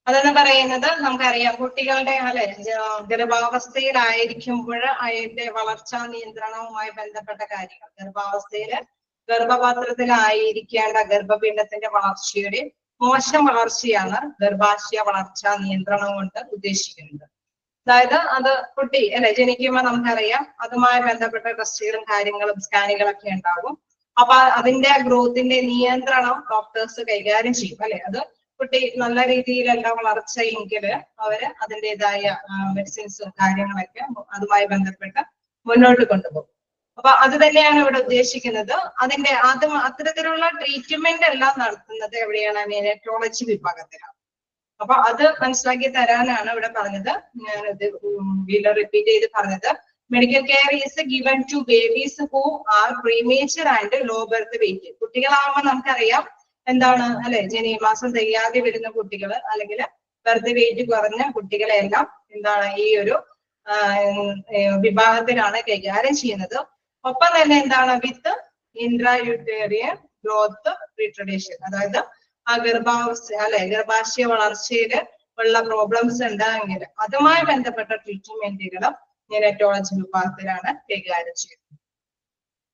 അതെന്ന് പറയുന്നത് നമുക്കറിയാം കുട്ടികളുടെ അല്ലെ ഗർഭാവസ്ഥയിലായിരിക്കുമ്പോൾ അതിന്റെ വളർച്ചാ നിയന്ത്രണവുമായി ബന്ധപ്പെട്ട കാര്യങ്ങൾ. ഗർഭപാത്രത്തിലായിരിക്കേണ്ട ഗർഭപിണ്ഡത്തിന്റെ വളർച്ചയുടെ മോശം വളർച്ചയാണ് ഗർഭാശയ വളർച്ചാ നിയന്ത്രണം കൊണ്ട് ഉദ്ദേശിക്കുന്നത്. അതായത് അത് കുട്ടി അല്ലെ ജനിക്കുമ്പോൾ നമുക്കറിയാം അതുമായി ബന്ധപ്പെട്ട ടെസ്റ്റുകളും കാര്യങ്ങളും സ്കാനുകളൊക്കെ ഉണ്ടാകും. അപ്പൊ അതിന്റെ ഗ്രോത്തിന്റെ നിയന്ത്രണം ഡോക്ടേഴ്സ് കൈകാര്യം ചെയ്യും അല്ലെ. അത് കുട്ടി നല്ല രീതിയിലല്ല വളർച്ചയെങ്കില് അവര് അതിൻ്റെതായ മെഡിസിൻസും കാര്യങ്ങളൊക്കെ അതുമായി ബന്ധപ്പെട്ട് മുന്നോട്ട് കൊണ്ടുപോകും. അപ്പൊ അത് തന്നെയാണ് ഇവിടെ ഉദ്ദേശിക്കുന്നത്. അതിന്റെ അത്തരത്തിലുള്ള ട്രീറ്റ്മെന്റ് എല്ലാം നടത്തുന്നത് എവിടെയാണ്? നിയോനറ്റോളജി വിഭാഗത്തിലാണ്. അപ്പൊ അത് മനസ്സിലാക്കി തരാനാണ് ഇവിടെ പറഞ്ഞത്. ഞാനത് വീണ്ടും റിപ്പീറ്റ് ചെയ്ത് പറഞ്ഞത്. Medical care is given to babies who are premature and low birth weight. കുട്ടികളാകുമ്പോൾ നമുക്കറിയാം എന്താണ് അല്ലെ, ജനിമാസം തികയാതെ വരുന്ന കുട്ടികൾ അല്ലെങ്കിൽ ബർത്ത് വെയിറ്റ് കുറഞ്ഞ കുട്ടികളെല്ലാം എന്താണ് ഈ ഒരു വിഭാഗത്തിലാണ് കൈകാര്യം ചെയ്യുന്നത്. ഒപ്പം തന്നെ എന്താണ് വിത്ത് ഇൻട്രായൂട്ടേറിയൻ ഗ്രോത്ത് റീട്രഡേഷൻ. അതായത് ആ ഗർഭാവസ്ഥ അല്ലെ ഗർഭാശയ വളർച്ചയില് ഉള്ള പ്രോബ്ലംസ് ഉണ്ടെങ്കിൽ അതുമായി ബന്ധപ്പെട്ട ട്രീറ്റ്മെന്റുകളും നിയോനറ്റോളജി വിഭാഗത്തിലാണ് കൈകാര്യം ചെയ്യുന്നത്.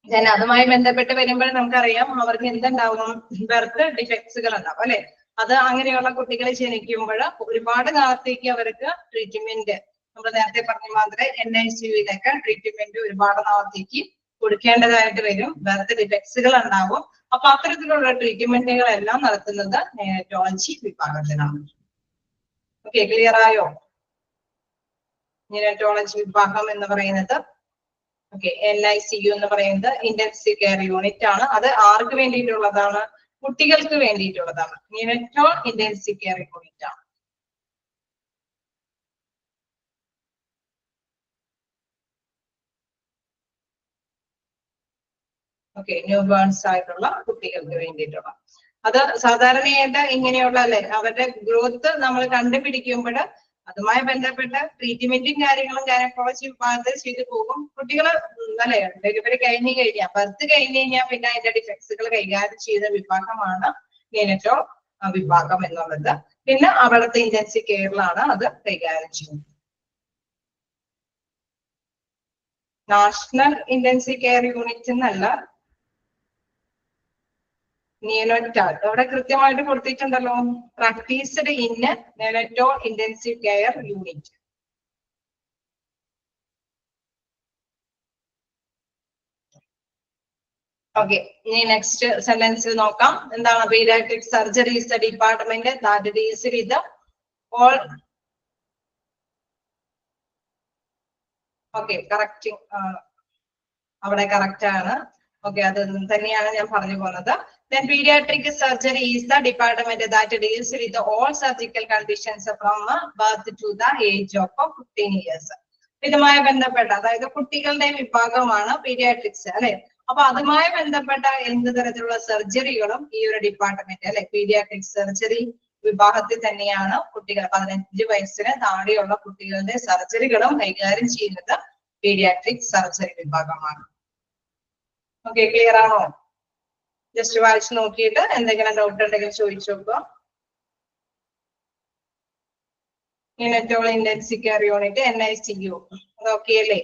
ഞാൻ അതുമായി ബന്ധപ്പെട്ട് വരുമ്പോൾ നമുക്കറിയാം അവർക്ക് എന്തുണ്ടാവും? ബർത്ത് ഡിഫക്ട്സുകൾ ഉണ്ടാവും അല്ലെ. അത് അങ്ങനെയുള്ള കുട്ടികളെ ജനിക്കുമ്പോൾ ഒരുപാട് കാലത്തേക്ക് അവർക്ക് ട്രീറ്റ്മെന്റ് നമ്മൾ നേരത്തെ പറഞ്ഞ മാതിരി NICUയിലൊക്കെ ട്രീറ്റ്മെന്റ് ഒരുപാട് നാളത്തേക്ക് കൊടുക്കേണ്ടതായിട്ട് വരും. ബർത്ത് ഡിഫക്ട്സുകൾ ഉണ്ടാവും. അപ്പൊ അത്തരത്തിലുള്ള ട്രീറ്റ്മെന്റുകളെല്ലാം നടത്തുന്നത് നിയോനറ്റോളജി വിഭാഗത്തിലാണ്. ഓക്കെ, ക്ലിയർ ആയോ? നിയോനറ്റോളജി വിഭാഗം എന്ന് പറയുന്നത് ഓക്കെ NICU എന്ന് പറയുന്നത് ഇന്റൻസീവ് കെയർ യൂണിറ്റ് ആണ്. അത് ആർക്ക് വേണ്ടിയിട്ടുള്ളതാണ്? കുട്ടികൾക്ക് വേണ്ടിയിട്ടുള്ളതാണ്. നിയോനറ്റോ ഇന്റൻസീവ് കെയർ യൂണിറ്റ് ആണ്. ഓക്കെ, ന്യൂ ബേൺസ് ആയിട്ടുള്ള കുട്ടികൾക്ക് വേണ്ടിയിട്ടുള്ള. അത് സാധാരണയായിട്ട് ഇങ്ങനെയുള്ള അല്ലെ അവരുടെ ഗ്രോത്ത് നമ്മൾ കണ്ടുപിടിക്കുമ്പോൾ അതുമായി ബന്ധപ്പെട്ട ട്രീറ്റ്മെന്റും കാര്യങ്ങളും ഗൈനക്കോളജി വിഭാഗത്തിൽ ചെയ്തു പോകും. കുട്ടികൾ അല്ലെ ഡെലിവറി കഴിഞ്ഞ് കഴിഞ്ഞാൽ ബർത്ത് കഴിഞ്ഞ് കഴിഞ്ഞാൽ പിന്നെ അതിന്റെ ഡിഫക്ട്സുകൾ കൈകാര്യം ചെയ്ത വിഭാഗമാണ് നിയോനറ്റോ വിഭാഗം എന്നുള്ളത്. പിന്നെ അവിടുത്തെ ഇന്റൻസീവ് കെയറിലാണ് അത് കൈകാര്യം ചെയ്യുന്നത്. നാഷണൽ ഇന്റൻസീവ് കെയർ യൂണിറ്റ് എന്നല്ല, നിയോനറ്റാൽ അവിടെ കൃത്യമായിട്ട് കൊടുത്തിട്ടുണ്ടല്ലോ. Practised in neonatal intensive care unit. Okay, ഇനി നെക്സ്റ്റ് സെന്റൻസിൽ നോക്കാം. എന്താണ്? Paediatric surgery is the department that deals with all okay, correct, അവിടെ കറക്റ്റ് ആണ്. ഓക്കെ, അത് തന്നെയാണ് ഞാൻ പറഞ്ഞു പോകുന്നത്. Then pediatric surgery is the department that deals with all surgical conditions from birth to the age of 15 years. ഇതുമായി ബന്ധപ്പെട്ട, അതായത് കുട്ടികളുടെ വിഭാഗമാണ് പീഡിയാട്രിക്സ് അല്ലെ. അപ്പൊ അതുമായി ബന്ധപ്പെട്ട എന്ത് തരത്തിലുള്ള സർജറികളും ഈ ഒരു ഡിപ്പാർട്ട്മെന്റ് അല്ലെ, പീഡിയാട്രിക് സർജറി വിഭാഗത്തിൽ തന്നെയാണ് കുട്ടികൾ 15 വയസ്സിന് താഴെയുള്ള കുട്ടികളുടെ സർജറികളും കൈകാര്യം ചെയ്യുന്നത് പീഡിയാട്രിക് സർജറി വിഭാഗമാണ്. ഓക്കെ, ക്ലിയർ ആണോ? ജസ്റ്റ് വായിച്ചു നോക്കിയിട്ട് എന്തെങ്കിലും ഡൗട്ട് ഉണ്ടെങ്കിൽ ചോദിച്ചു നോക്കുക. യൂണിറ്റോൾ ഇന്റൻസീവ് കെയർ യൂണിറ്റ് NICU അത് ഓക്കെ അല്ലേ?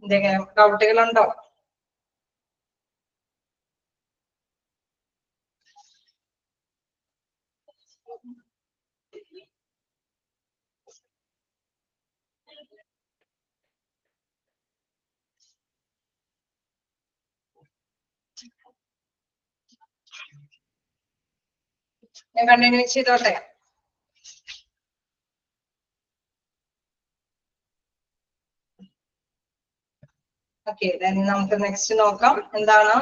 എന്തെങ്കിലും ഡൗട്ടുകളുണ്ടോ? ഞാൻ കണ്ടിന്യൂ ചെയ്തോട്ടെ? ഓക്കെ, നമുക്ക് നെക്സ്റ്റ് നോക്കാം. എന്താണ്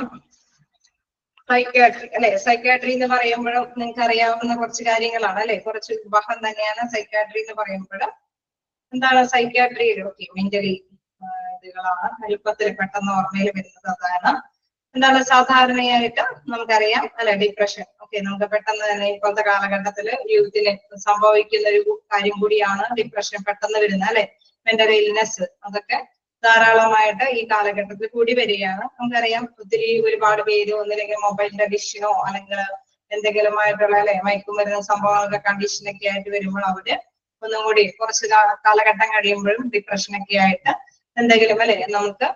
സൈക്യാട്രി അല്ലെ? സൈക്യാട്രി എന്ന് പറയുമ്പോഴും നിങ്ങൾക്ക് അറിയാവുന്ന കുറച്ച് കാര്യങ്ങളാണ് അല്ലെ, കുറച്ച് വിഭാഗം തന്നെയാണ് സൈക്യാട്രി എന്ന് പറയുമ്പോഴും. എന്താണ് സൈക്യാട്രി? ഓക്കെ, മെന്റലി ഇതുകളാണ് എളുപ്പത്തിൽ പെട്ടെന്ന് ഓർമ്മയിൽ വരുന്നത്. അതാണ് എന്താണ് സാധാരണയായിട്ട് നമുക്കറിയാം അല്ലെ, ഡിപ്രഷൻ. ഓക്കെ, നമുക്ക് പെട്ടെന്ന് തന്നെ ഇപ്പോഴത്തെ കാലഘട്ടത്തില് യൂത്തിന് സംഭവിക്കുന്ന ഒരു കാര്യം കൂടിയാണ് ഡിപ്രഷൻ പെട്ടെന്ന് വരുന്നത് അല്ലെ. മെന്റൽ ഇൽനെസ് അതൊക്കെ ധാരാളമായിട്ട് ഈ കാലഘട്ടത്തിൽ കൂടി വരികയാണ്. നമുക്കറിയാം ഒരുപാട് പേര് ഒന്നില്ലെങ്കിൽ മൊബൈലിന്റെ അഡിക്ഷനോ അല്ലെങ്കിൽ എന്തെങ്കിലുമായിട്ടുള്ള അല്ലെ മയക്കുമരുന്ന് സംഭവങ്ങളൊക്കെ കണ്ടീഷനൊക്കെ ആയിട്ട് വരുമ്പോൾ അവര് ഒന്നും കൂടി കുറച്ച് കാലഘട്ടം കഴിയുമ്പോഴും ഡിപ്രഷനൊക്കെ ആയിട്ട് എന്തെങ്കിലും അല്ലെ നമുക്ക്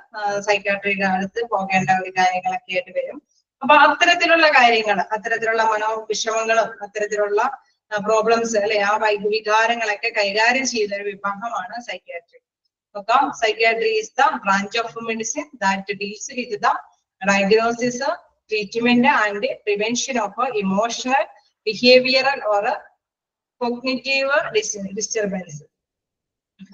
സൈക്കാട്രിയുടെ അടുത്ത് പോകേണ്ട ഒരു കാര്യങ്ങളൊക്കെ ആയിട്ട് വരും. അപ്പൊ അത്തരത്തിലുള്ള കാര്യങ്ങൾ, അത്തരത്തിലുള്ള മനോവിഷമങ്ങളും അത്തരത്തിലുള്ള പ്രോബ്ലംസ് അല്ലെ ആ വികാരങ്ങളൊക്കെ കൈകാര്യം ചെയ്യുന്ന ഒരു വിഭാഗമാണ് സൈക്യാട്രി. നോക്കാം, psychiatry is the branch of medicine that deals with the diagnosis, treatment and prevention of emotional, behavioral or cognitive disturbance.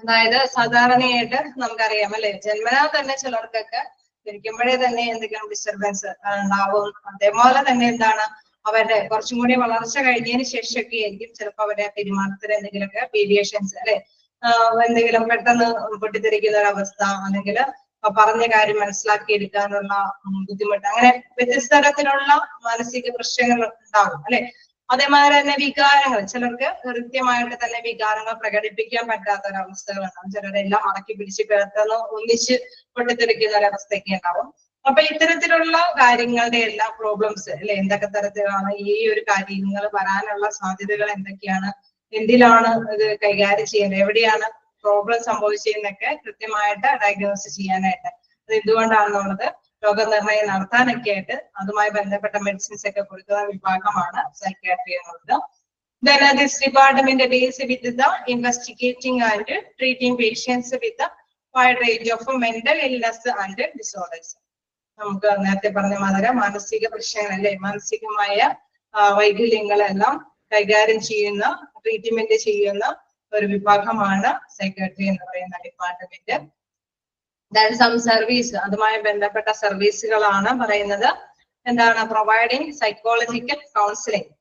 അതായത് സാധാരണയായിട്ട് നമുക്കറിയാം അല്ലെ, ജന്മനാ തന്നെ ചിലർക്കൊക്കെ ജനിക്കുമ്പോഴേ തന്നെ എന്തെങ്കിലും ഡിസ്റ്റർബൻസ് ഉണ്ടാവും. അതേപോലെ തന്നെ എന്താണ് അവരുടെ കുറച്ചും കൂടി വളർച്ച കഴിഞ്ഞതിന് ശേഷമൊക്കെ ആയിരിക്കും ചിലപ്പോൾ അവരുടെ പെരുമാറ്റത്തിൽ എന്തെങ്കിലുമൊക്കെ വേരിയേഷൻസ് അല്ലെ, എന്തെങ്കിലും പെട്ടെന്ന് പൊട്ടിത്തെറിക്കുന്ന ഒരു അവസ്ഥ, അല്ലെങ്കിൽ പറഞ്ഞ കാര്യം മനസ്സിലാക്കി എടുക്കാനുള്ള ബുദ്ധിമുട്ട്, അങ്ങനെ വ്യത്യസ്ത തരത്തിലുള്ള മാനസിക പ്രശ്നങ്ങൾ ഉണ്ടാകും അല്ലെ. അതേമാതിരി തന്നെ വികാരങ്ങൾ, ചിലർക്ക് കൃത്യമായിട്ട് തന്നെ വികാരങ്ങൾ പ്രകടിപ്പിക്കാൻ പറ്റാത്ത ഒരവസ്ഥകളുണ്ടാവും. ചിലരെല്ലാം അടക്കി പിടിച്ച് പെട്ടെന്ന് ഒന്നിച്ച് പൊട്ടിത്തെറിക്കുന്ന ഒരവസ്ഥയൊക്കെ ഉണ്ടാവും. അപ്പൊ ഇത്തരത്തിലുള്ള കാര്യങ്ങളുടെ എല്ലാ പ്രോബ്ലംസ് അല്ലെ, എന്തൊക്കെ തരത്തിലാണ് ഈ ഒരു കാര്യങ്ങൾ വരാനുള്ള സാധ്യതകൾ എന്തൊക്കെയാണ്, എന്തിലാണ് ഇത് കൈകാര്യം ചെയ്യുന്നത്, എവിടെയാണ് പ്രോബ്ലം സംഭവിച്ചതെന്നൊക്കെ കൃത്യമായിട്ട് ഡയഗ്നോസ് ചെയ്യാനായിട്ട്, അത് എന്തുകൊണ്ടാണെന്നുള്ളത് രോഗനിർണയം നടത്താനൊക്കെ ആയിട്ട് അതുമായി ബന്ധപ്പെട്ട മെഡിസിൻസ് ഒക്കെ കൊടുക്കുന്ന വിഭാഗമാണ് സൈക്യാട്രി എന്നുള്ളത്. Then this department deals with the investigating and treating patients with a wide range of mental illness and disorders. നമുക്ക് നേരത്തെ പറഞ്ഞ മാതിരി മാനസിക പ്രശ്നങ്ങൾ അല്ലെ, മാനസികമായ വൈകല്യങ്ങളെല്ലാം കൈകാര്യം ചെയ്യുന്ന, ട്രീറ്റ്മെന്റ് ചെയ്യുന്ന ഒരു വിഭാഗമാണ് സൈക്യാട്രി എന്ന് പറയുന്ന ഡിപ്പാർട്ട്മെന്റ്. സം സർവീസ്, അതുമായി ബന്ധപ്പെട്ട സർവീസുകളാണ് പറയുന്നത്. എന്താണ്? പ്രൊവൈഡിങ് സൈക്കോളജിക്കൽ കൗൺസിലിംഗ്,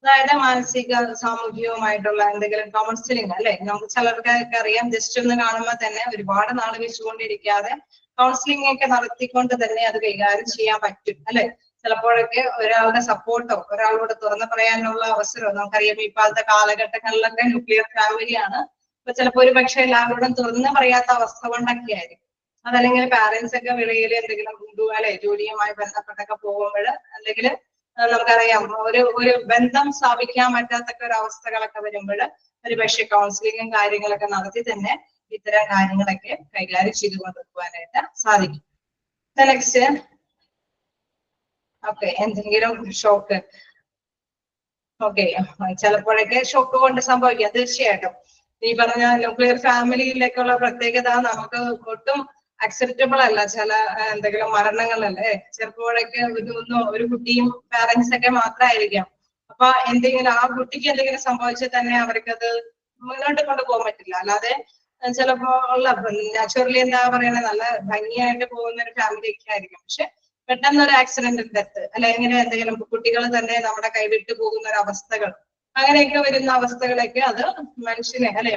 അതായത് മാനസിക സാമൂഹികവുമായിട്ടുള്ള എന്തെങ്കിലും കൗൺസിലിംഗ് അല്ലെ. നമുക്ക് ചിലർക്കൊക്കെ അറിയാം, ജസ്റ്റ് ഒന്ന് കാണുമ്പോൾ തന്നെ ഒരുപാട് നാള് വെച്ചുകൊണ്ടിരിക്കാതെ കൗൺസിലിംഗ് ഒക്കെ നടത്തിക്കൊണ്ട് തന്നെ അത് കൈകാര്യം ചെയ്യാൻ പറ്റും അല്ലെ. ചിലപ്പോഴൊക്കെ ഒരാളുടെ സപ്പോർട്ടോ ഒരാളോട് തുറന്നു പറയാനുള്ള അവസരമോ, നമുക്കറിയാം ഇപ്പോഴത്തെ കാലഘട്ടങ്ങളിലൊക്കെ ന്യൂക്ലിയർ ഫാമിലിയാണ്. അപ്പൊ ചിലപ്പോൾ ഒരു പക്ഷെ എല്ലാവരോടും തുറന്നു പറയാത്ത അവസ്ഥ കൊണ്ടൊക്കെ ആയിരിക്കും. അതല്ലെങ്കിൽ പാരന്റ്സ് ഒക്കെ വെളിയിൽ എന്തെങ്കിലും അല്ലെ ജോലിയുമായി ബന്ധപ്പെട്ടൊക്കെ പോകുമ്പോൾ അല്ലെങ്കിൽ നമുക്കറിയാം ഒരു ബന്ധം സ്ഥാപിക്കാൻ പറ്റാത്ത ഒരു അവസ്ഥകളൊക്കെ വരുമ്പോൾ ഒരു പക്ഷെ കൗൺസിലിംഗും കാര്യങ്ങളൊക്കെ നടത്തി തന്നെ ഇത്തരം കാര്യങ്ങളൊക്കെ കൈകാര്യം ചെയ്തു കൊണ്ടുപോകാനായിട്ട് സാധിക്കും. നെക്സ്റ്റ്, ഓക്കെ, എന്തെങ്കിലും ഷോക്ക്, ഓക്കെ, ചിലപ്പോഴൊക്കെ ഷോക്ക് കൊണ്ട് സംഭവിക്കാം തീർച്ചയായിട്ടും. ഈ പറഞ്ഞ ന്യൂക്ലിയർ ഫാമിലിയിലേക്കുള്ള പ്രത്യേകത നമുക്ക് ഒട്ടും അക്സെപ്റ്റബിൾ അല്ല. ചില എന്തെങ്കിലും മരണങ്ങളല്ലേ ചിലപ്പോഴൊക്കെ ഒരു കുട്ടിയും പാരന്റ്സ് ഒക്കെ മാത്രമായിരിക്കാം. അപ്പൊ എന്തെങ്കിലും ആ കുട്ടിക്ക് എന്തെങ്കിലും സംഭവിച്ചാൽ തന്നെ അവർക്കത് മുന്നോട്ട് കൊണ്ടുപോകാൻ പറ്റില്ല. അല്ലാതെ ചിലപ്പോ ഉള്ള നാച്ചുറലി എന്താ പറയണേ നല്ല ഭംഗിയായിട്ട് പോകുന്ന ഒരു ഫാമിലി ഒക്കെ ആയിരിക്കും. പക്ഷെ പെട്ടെന്ന് ഒരു ആക്സിഡന്റ് ഡെത്ത് അല്ലെ ഇങ്ങനെ എന്തെങ്കിലും കുട്ടികൾ തന്നെ നമ്മുടെ കൈവിട്ടു പോകുന്ന ഒരു അവസ്ഥകൾ അങ്ങനെയൊക്കെ വരുന്ന അവസ്ഥകളൊക്കെ അത് മനുഷ്യനെ അല്ലെ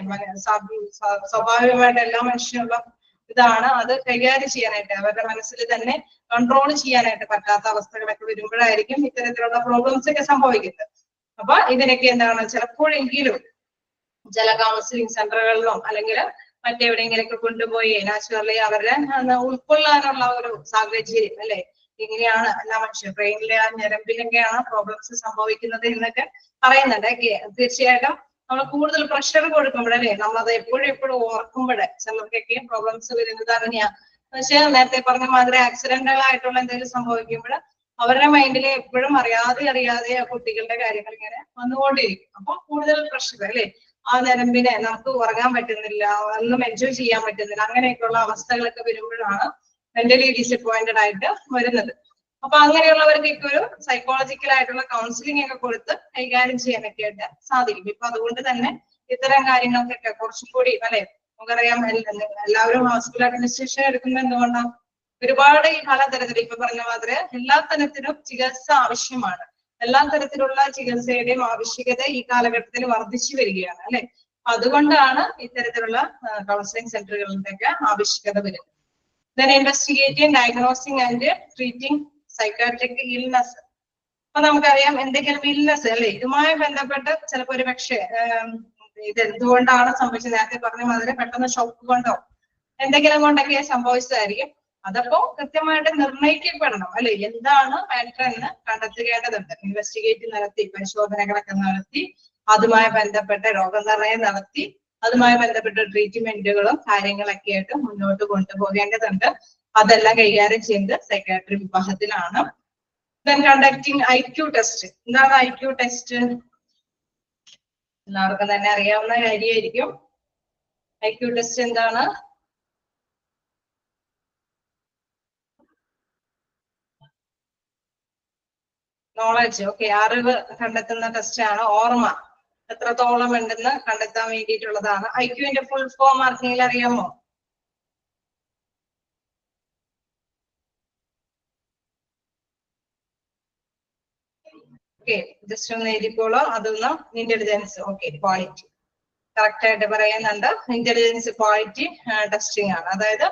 സ്വാഭാവികമായിട്ട് എല്ലാ മനുഷ്യനുള്ള ഇതാണ്. അത് കൈകാര്യം ചെയ്യാനായിട്ട് അവരുടെ മനസ്സിൽ തന്നെ കൺട്രോൾ ചെയ്യാനായിട്ട് പറ്റാത്ത അവസ്ഥകളൊക്കെ വരുമ്പോഴായിരിക്കും ഇത്തരത്തിലുള്ള പ്രോബ്ലംസ് ഒക്കെ സംഭവിക്കുന്നത്. അപ്പൊ ഇതിനൊക്കെ എന്താണ് ചിലപ്പോഴെങ്കിലും ചില കൗൺസിലിംഗ് സെന്ററുകളിലോ അല്ലെങ്കിൽ മറ്റെവിടെയെങ്കിലൊക്കെ കൊണ്ടുപോയി നാച്ചുറലി അവരുടെ ഉൾക്കൊള്ളാനുള്ള ഒരു സാഹചര്യം അല്ലെ ഇങ്ങനെയാണ് എല്ലാ മനുഷ്യർ ബ്രെയിനിലെ ആ ഞരമ്പിലൊക്കെയാണ് പ്രോബ്ലംസ് സംഭവിക്കുന്നത് എന്നൊക്കെ പറയുന്നുണ്ട്. തീർച്ചയായിട്ടും നമ്മൾ കൂടുതൽ പ്രഷർ കൊടുക്കുമ്പോഴല്ലേ നമ്മളത് എപ്പോഴും ഓർക്കുമ്പോഴേ ചിലർക്കൊക്കെ പ്രോബ്ലംസ് വരുന്നത് അങ്ങനെയാണ്. പക്ഷെ നേരത്തെ പറഞ്ഞ മാതിരി ആക്സിഡന്റുകളായിട്ടുള്ള എന്തെങ്കിലും സംഭവിക്കുമ്പോൾ അവരുടെ മൈൻഡിൽ എപ്പോഴും അറിയാതെ ആ കുട്ടികളുടെ കാര്യങ്ങൾ ഇങ്ങനെ വന്നുകൊണ്ടിരിക്കും. അപ്പൊ കൂടുതൽ പ്രഷർ അല്ലെ ആ ഞരമ്പിനെ നമുക്ക് ഉറങ്ങാൻ പറ്റുന്നില്ല, ഒന്നും എൻജോയ് ചെയ്യാൻ പറ്റുന്നില്ല, അങ്ങനെയൊക്കെയുള്ള അവസ്ഥകളൊക്കെ വരുമ്പോഴാണ് മെന്റലി ഡിസപ്പോയിന്റഡ് ആയിട്ട് വരുന്നത്. അപ്പൊ അങ്ങനെയുള്ളവർക്കൊക്കെ ഒരു സൈക്കോളജിക്കൽ ആയിട്ടുള്ള കൗൺസിലിംഗ് ഒക്കെ കൊടുത്ത് കൈകാര്യം ചെയ്യാനൊക്കെ ആയിട്ട് സാധിക്കും. ഇപ്പൊ അതുകൊണ്ട് തന്നെ ഇത്തരം കാര്യങ്ങൾക്കൊക്കെ കുറച്ചും കൂടി അല്ലെ നമുക്കറിയാം എല്ലാവരും ഹോസ്പിറ്റൽ അഡ്മിനിസ്ട്രേഷൻ എടുക്കുന്നത് എന്തുകൊണ്ടാണ് ഒരുപാട് ഈ പലതരത്തിൽ ഇപ്പൊ പറഞ്ഞ മാതിരി എല്ലാ തരത്തിലും ചികിത്സ ആവശ്യമാണ്. എല്ലാ തരത്തിലുള്ള ചികിത്സയുടെയും ആവശ്യകത ഈ കാലഘട്ടത്തിൽ വർദ്ധിച്ചു വരികയാണ് അല്ലെ. അതുകൊണ്ടാണ് ഇത്തരത്തിലുള്ള കൗൺസിലിംഗ് സെന്ററുകളുടെ ഒക്കെ ആവശ്യകത വരുന്നത്. Then investigating, diagnosing and treating psychiatric illness. അപ്പൊ നമുക്കറിയാം എന്തെങ്കിലും ഇൽനെസ് അല്ലെ ഇതുമായി ബന്ധപ്പെട്ട് ചിലപ്പോ ഒരു പക്ഷേ ഇത് എന്തുകൊണ്ടാണ് സംഭവിച്ചത് നേരത്തെ പറഞ്ഞ മാതിരി പെട്ടെന്ന് ഷോക്ക് കൊണ്ടോ എന്തെങ്കിലും കൊണ്ടൊക്കെ സംഭവിച്ചതായിരിക്കും. അതപ്പോ കൃത്യമായിട്ട് നിർണയിക്കപ്പെടണം അല്ലെ എന്താണ് മാറ്റർ എന്ന് കണ്ടെത്തുകേണ്ടതുണ്ട്. ഇൻവെസ്റ്റിഗേറ്റ് നടത്തി പരിശോധനകളൊക്കെ നടത്തി അതുമായി ബന്ധപ്പെട്ട രോഗനിർണയം നടത്തി അതുമായി ബന്ധപ്പെട്ട ട്രീറ്റ്മെന്റുകളും കാര്യങ്ങളൊക്കെ ആയിട്ട് മുന്നോട്ട് കൊണ്ടുപോകേണ്ടതുണ്ട്. അതെല്ലാം കൈകാര്യം ചെയ്യുന്നത് സൈക്കാട്രി വിഭാഗത്തിലാണ്. Then conducting IQ test. എന്താണ് IQ ടെസ്റ്റ്? എല്ലാവർക്കും തന്നെ അറിയാവുന്ന കാര്യമായിരിക്കും. IQ ടെസ്റ്റ് എന്താണ്? നോളജ്. ഓക്കെ, അറിവ് കണ്ടെത്തുന്ന ടെസ്റ്റ് ആണ്. ഓർമ്മ എത്രത്തോളം ഉണ്ടെന്ന് കണ്ടെത്താൻ വേണ്ടിയിട്ടുള്ളതാണ്. IQന്റെ ഫുൾ ഫോം ആർക്കെങ്കിലും അറിയാമോ? ഓക്കെ, ജസ്റ്റ് ഒന്ന് എഴുതിക്കോളൂ. അതൊന്ന് ഇന്റലിജൻസ് ഓക്കെ ക്വാളിറ്റി കറക്റ്റ് ആയിട്ട് പറയുന്നുണ്ട്. ഇന്റലിജൻസ് ക്വാളിറ്റി ടെസ്റ്റിംഗ് ആണ്. അതായത്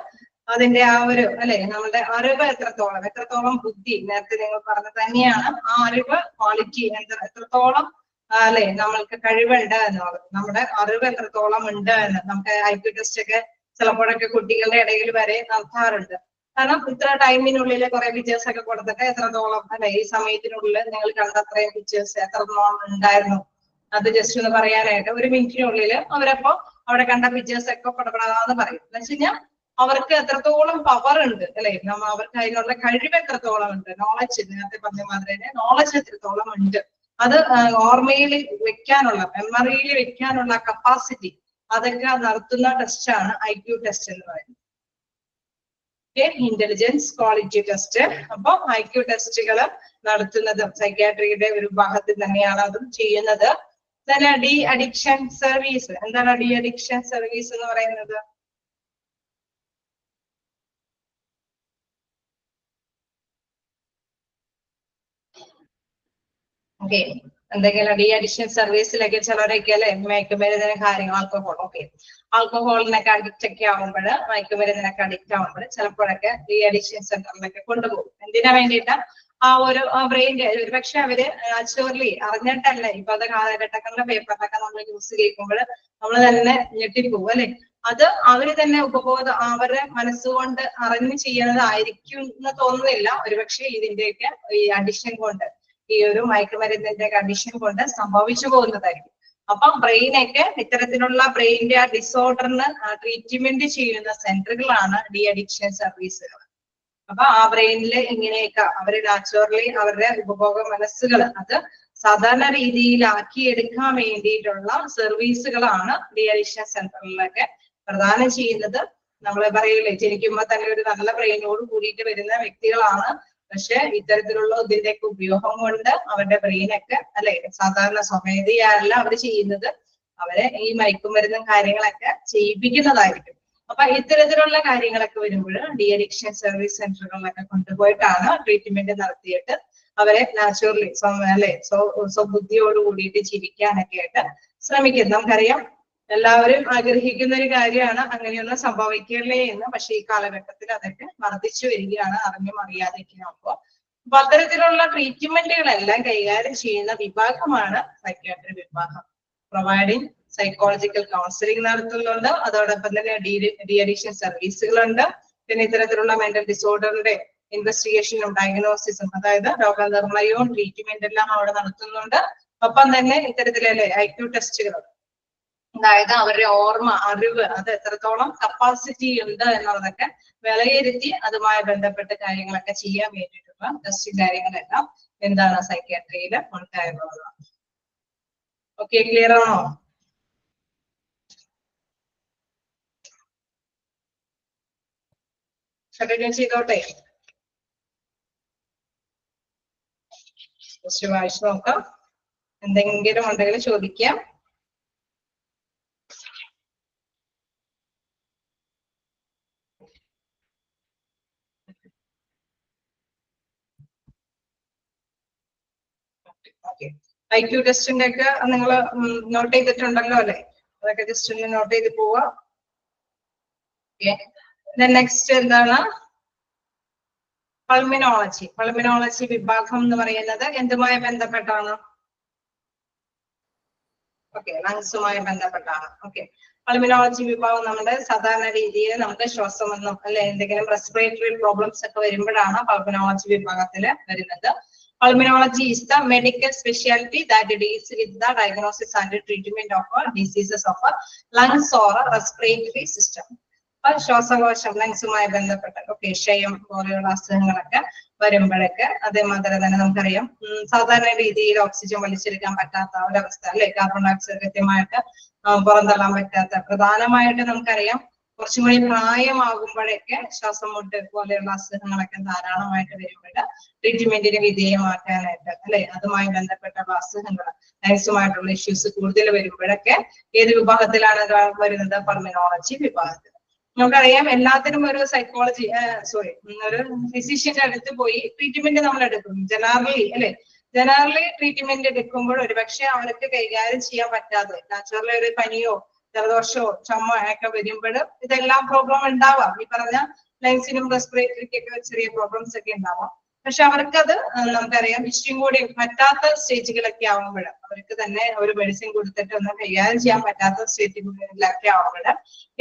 അതിന്റെ ആ ഒരു അല്ലെ നമ്മുടെ അറിവ് എത്രത്തോളം ബുദ്ധി നേരത്തെ നിങ്ങൾ പറഞ്ഞത് തന്നെയാണ്. ആ അറിവ് ക്വാളിറ്റി എത്രത്തോളം അല്ലെ നമ്മൾക്ക് കഴിവുണ്ട് എന്നുള്ളത്, നമ്മുടെ അറിവ് എത്രത്തോളം ഉണ്ട് എന്ന് നമുക്ക് IQ ടെസ്റ്റ് ഒക്കെ ചിലപ്പോഴൊക്കെ കുട്ടികളുടെ ഇടയിൽ വരെ നടത്താറുണ്ട്. കാരണം ഇത്ര ടൈമിനുള്ളിൽ കുറെ പിക്ചേഴ്സ് ഒക്കെ കൊടുത്തിട്ട് എത്രത്തോളം അല്ലെ ഈ സമയത്തിനുള്ളിൽ നിങ്ങൾ കണ്ട അത്രയും പിക്ചേഴ്സ് എത്രത്തോളം ഉണ്ടായിരുന്നു അത് ജസ്റ്റ് ഒന്ന് പറയാനായിട്ട് ഒരു മിനിറ്റിനുള്ളിൽ അവരപ്പോ അവിടെ കണ്ട പിക്ചേഴ്സ് ഒക്കെ പടപെടാന്ന് പറയും. എന്ന് വെച്ച് കഴിഞ്ഞാൽ അവർക്ക് എത്രത്തോളം പവർ ഉണ്ട് അല്ലെ അവർക്ക് അതിനുള്ള കഴിവ് എത്രത്തോളം ഉണ്ട്. നോളജ് നേരത്തെ പറഞ്ഞ മാതിരി തന്നെ നോളജ് എത്രത്തോളം ഉണ്ട് അത് ഓർമ്മയിൽ വെക്കാനുള്ള മെമ്മറിയിൽ വെക്കാനുള്ള കപ്പാസിറ്റി അതൊക്കെ നടത്തുന്ന ടെസ്റ്റാണ് IQ ടെസ്റ്റ് എന്ന് പറയുന്നത്. Intelligence quality test. അപ്പൊ IQ ടെസ്റ്റുകൾ നടത്തുന്നത് സൈക്യാട്രിയുടെ ഒരു വിഭാഗത്തിൽ തന്നെയാണ് അതും ചെയ്യുന്നത്. തന്നെ ഡി അഡിക്ഷൻ സർവീസ്. എന്താണ് ഡി അഡിക്ഷൻ സർവീസ് എന്ന് പറയുന്നത്? ഓക്കെ, എന്തെങ്കിലും ഡി അഡിക്ഷൻ സർവീസിലൊക്കെ ചിലരൊക്കെ അല്ലെ മയക്കുമരുന്നിന് കാര്യങ്ങൾ ആൽക്കഹോൾ ഓക്കെ ആൽക്കഹോളിനൊക്കെ അഡിക്റ്റ് ഒക്കെ ആവുമ്പോൾ മയക്കുമരുന്നിനൊക്കെ അഡിക്റ്റ് ആവുമ്പോൾ ചിലപ്പോഴൊക്കെ ഡി അഡിക്ഷൻ സെന്ററിലൊക്കെ കൊണ്ടുപോകും. എന്തിനാ വേണ്ടിയിട്ട് ആ ഒരു ബ്രെയിൻ്റെ ഒരു പക്ഷെ അവര് നാച്ചുറലി അറിഞ്ഞിട്ടല്ല ഇപ്പോഴത്തെ കാലഘട്ടങ്ങളുടെ പേപ്പറിലൊക്കെ നമ്മൾ ന്യൂസ് കേൾക്കുമ്പോൾ നമ്മൾ തന്നെ ഞെട്ടിപ്പോകും അല്ലെ. അത് അവര് തന്നെ അവരുടെ മനസ്സുകൊണ്ട് അറിഞ്ഞു ചെയ്യുന്നതായിരിക്കും എന്ന് തോന്നുന്നില്ല. ഒരുപക്ഷെ ഇതിന്റെയൊക്കെ ഈ അഡിക്ഷൻ കൊണ്ട് ഈ ഒരു മയക്കുമരുന്നിന്റെ കണ്ടീഷൻ കൊണ്ട് സംഭവിച്ചു പോകുന്നതായിരിക്കും. അപ്പൊ ബ്രെയിനൊക്കെ ഇത്തരത്തിലുള്ള ബ്രെയിനിന്റെ ആ ഡിസോർഡറിന് ട്രീറ്റ്മെന്റ് ചെയ്യുന്ന സെന്ററുകളാണ് ഡി അഡിക്ഷൻ സർവീസുകൾ. അപ്പൊ ആ ബ്രെയിനില് ഇങ്ങനെയൊക്കെ അവര് നാച്ചുറലി അവരുടെ ഉപഭോഗ മനസ്സുകൾ അത് സാധാരണ രീതിയിലാക്കി എടുക്കാൻ വേണ്ടിയിട്ടുള്ള സർവീസുകളാണ് ഡി അഡിക്ഷൻ സെന്ററിലൊക്കെ പ്രദാനം ചെയ്യുന്നത്. നമ്മൾ പറയൂലേ ജനിക്കുമ്പോൾ തന്നെ ഒരു നല്ല ബ്രെയിനോട് കൂടിയിട്ട് വരുന്ന വ്യക്തികളാണ്. പക്ഷെ ഇത്തരത്തിലുള്ള ഇതിന്റെയൊക്കെ ഉപയോഗം കൊണ്ട് അവരുടെ ബ്രെയിനൊക്കെ അല്ലെ സാധാരണ സ്വമേധയല്ല അവർ ചെയ്യുന്നത്, അവരെ ഈ മയക്കുമരുന്നും കാര്യങ്ങളൊക്കെ ചെയ്യിപ്പിക്കുന്നതായിരിക്കും. അപ്പൊ ഇത്തരത്തിലുള്ള കാര്യങ്ങളൊക്കെ വരുമ്പോൾ ഡി അഡിക്ഷൻ സർവീസ് സെന്ററുകളിലൊക്കെ കൊണ്ടുപോയിട്ടാണ് ട്രീറ്റ്മെന്റ് നടത്തിയിട്ട് അവരെ നാച്ചുറലി സ്വബുദ്ധിയോട് കൂടിയിട്ട് ജീവിക്കാനൊക്കെ ആയിട്ട് ശ്രമിക്കുന്നത്. നമുക്കറിയാം എല്ലാവരും ആഗ്രഹിക്കുന്ന ഒരു കാര്യമാണ് അങ്ങനെയൊന്നും സംഭവിക്കല്ലേ എന്ന്. പക്ഷെ ഈ കാലഘട്ടത്തിൽ അതൊക്കെ വർദ്ധിച്ചു വരികയാണ് അറിഞ്ഞും അറിയാതെയൊക്കെ ആകുമ്പോൾ. അപ്പൊ അത്തരത്തിലുള്ള ട്രീറ്റ്മെന്റുകളെല്ലാം കൈകാര്യം ചെയ്യുന്ന വിഭാഗമാണ് സൈക്യാട്രി വിഭാഗം. പ്രൊവൈഡിങ് സൈക്കോളജിക്കൽ കൗൺസിലിംഗ് നടത്തുന്നുണ്ട്, അതോടൊപ്പം തന്നെ ഡി അഡിക്ഷൻ സർവീസുകളുണ്ട്. പിന്നെ ഇത്തരത്തിലുള്ള മെന്റൽ ഡിസോർഡറിന്റെ ഇൻവെസ്റ്റിഗേഷനും ഡയഗ്നോസിസും, അതായത് രോഗനിർണയവും ട്രീറ്റ്മെന്റ് എല്ലാം അവിടെ നടത്തുന്നുണ്ട്. ഒപ്പം തന്നെ ഇത്തരത്തിലെ IQ ടെസ്റ്റുകൾ, അതായത് അവരുടെ ഓർമ്മ, അറിവ്, അത് എത്രത്തോളം കപ്പാസിറ്റി ഉണ്ട് എന്നുള്ളതൊക്കെ വിലയിരുത്തി അതുമായി ബന്ധപ്പെട്ട കാര്യങ്ങളൊക്കെ ചെയ്യാൻ വേണ്ടിയിട്ടുള്ള ടെസ്റ്റ് കാര്യങ്ങളെല്ലാം എന്താണ് സൈക്യാട്രിയിൽ ഉണ്ടായിരുന്നതാണ്. ഓക്കെ, ക്ലിയർ ആണോ? കണ്ടിന്യൂ ചെയ്തോട്ടെ. ജസ്റ്റ് വായിച്ചു നോക്കാം, എന്തെങ്കിലും ഉണ്ടെങ്കിൽ ചോദിക്കാം. IQ ടെസ്റ്റിന്റെ ഒക്കെ നിങ്ങൾ നോട്ട് ചെയ്തിട്ടുണ്ടല്ലോ അല്ലെ? അതൊക്കെ ജസ്റ്റ് ഒന്ന് നോട്ട് ചെയ്ത് പോവാ. നെക്സ്റ്റ് എന്താണ്? പൾമിനോളജി. പൾമിനോളജി വിഭാഗം എന്ന് പറയുന്നത് എന്തുമായി ബന്ധപ്പെട്ടാണ്? ഓക്കെ, ലങ്സുമായി ബന്ധപ്പെട്ടാണ്. ഓക്കെ, പൾമിനോളജി വിഭാഗം നമ്മുടെ സാധാരണ രീതിയിൽ നമുക്ക് ശ്വാസമെന്നും അല്ലെ എന്തെങ്കിലും റെസ്പിറേറ്ററി പ്രോബ്ലംസ് ഒക്കെ വരുമ്പോഴാണ് പൾമിനോളജി വിഭാഗത്തില് വരുന്നത്. Pulmonology is the medical specialty that deals with the diagnosis and treatment of diseases of lungs or respiratory system. ശ്വാസകോശം, ലങ്സുമായി ബന്ധപ്പെട്ട ക്ഷയം പോലെയുള്ള അസുഖങ്ങളൊക്കെ വരുമ്പോഴൊക്കെ അതേമാതിരി തന്നെ നമുക്കറിയാം സാധാരണ രീതിയിൽ ഓക്സിജൻ വലിച്ചെടുക്കാൻ പറ്റാത്ത ഒരവസ്ഥ അല്ലെ, കാർബൺ ഡയോക്സൈഡ് കൃത്യമായിട്ട് പുറന്തള്ളാൻ പറ്റാത്ത, പ്രധാനമായിട്ട് നമുക്കറിയാം കുറച്ചും കൂടി പ്രായമാകുമ്പോഴൊക്കെ ശ്വാസം മുട്ട് പോലെയുള്ള അസുഖങ്ങളൊക്കെ ധാരാളമായിട്ട് വരുമ്പോൾ ട്രീറ്റ്മെന്റിന് വിധേയമാക്കാനായിട്ട് അല്ലെ, അതുമായി ബന്ധപ്പെട്ടുള്ള അസുഖങ്ങൾ, ലങ്സുമായിട്ടുള്ള ഇഷ്യൂസ് കൂടുതൽ വരുമ്പോഴൊക്കെ ഏത് വിഭാഗത്തിലാണ് വരുന്നത്? പൾമിനോളജി വിഭാഗത്തിൽ. നമുക്കറിയാം എല്ലാത്തിനും ഒരു സൈക്കോളജി ഒരു ഫിസിഷ്യന്റെ അടുത്ത് പോയി ട്രീറ്റ്മെന്റ് നമ്മൾ എടുക്കും ജനറലി അല്ലെ. ജനറലി ട്രീറ്റ്മെന്റ് എടുക്കുമ്പോൾ ഒരുപക്ഷെ അവർക്ക് കൈകാര്യം ചെയ്യാൻ പറ്റാതെ നാച്ചുറലി ഒരു പനിയോ ജലദോഷമോ ചുമ ഒക്കെ വരുമ്പോൾ ഇതെല്ലാം പ്രോബ്ലം ഉണ്ടാവാം. ഈ പറഞ്ഞ ലങ്സിനും റെസ്പിറേറ്ററിക്കൊക്കെ ചെറിയ പ്രോബ്ലംസ് ഒക്കെ ഉണ്ടാവാം. പക്ഷെ അവർക്കത് നമുക്കറിയാം ഇഷ്ടം കൂടി പറ്റാത്ത സ്റ്റേജുകളൊക്കെ ആവുമ്പോൾ അവർക്ക് തന്നെ ഒരു മെഡിസിൻ കൊടുത്തിട്ട് ഒന്നും കൈകാര്യം ചെയ്യാൻ പറ്റാത്ത സ്റ്റേജുകളിലൊക്കെ ആവുമ്പോൾ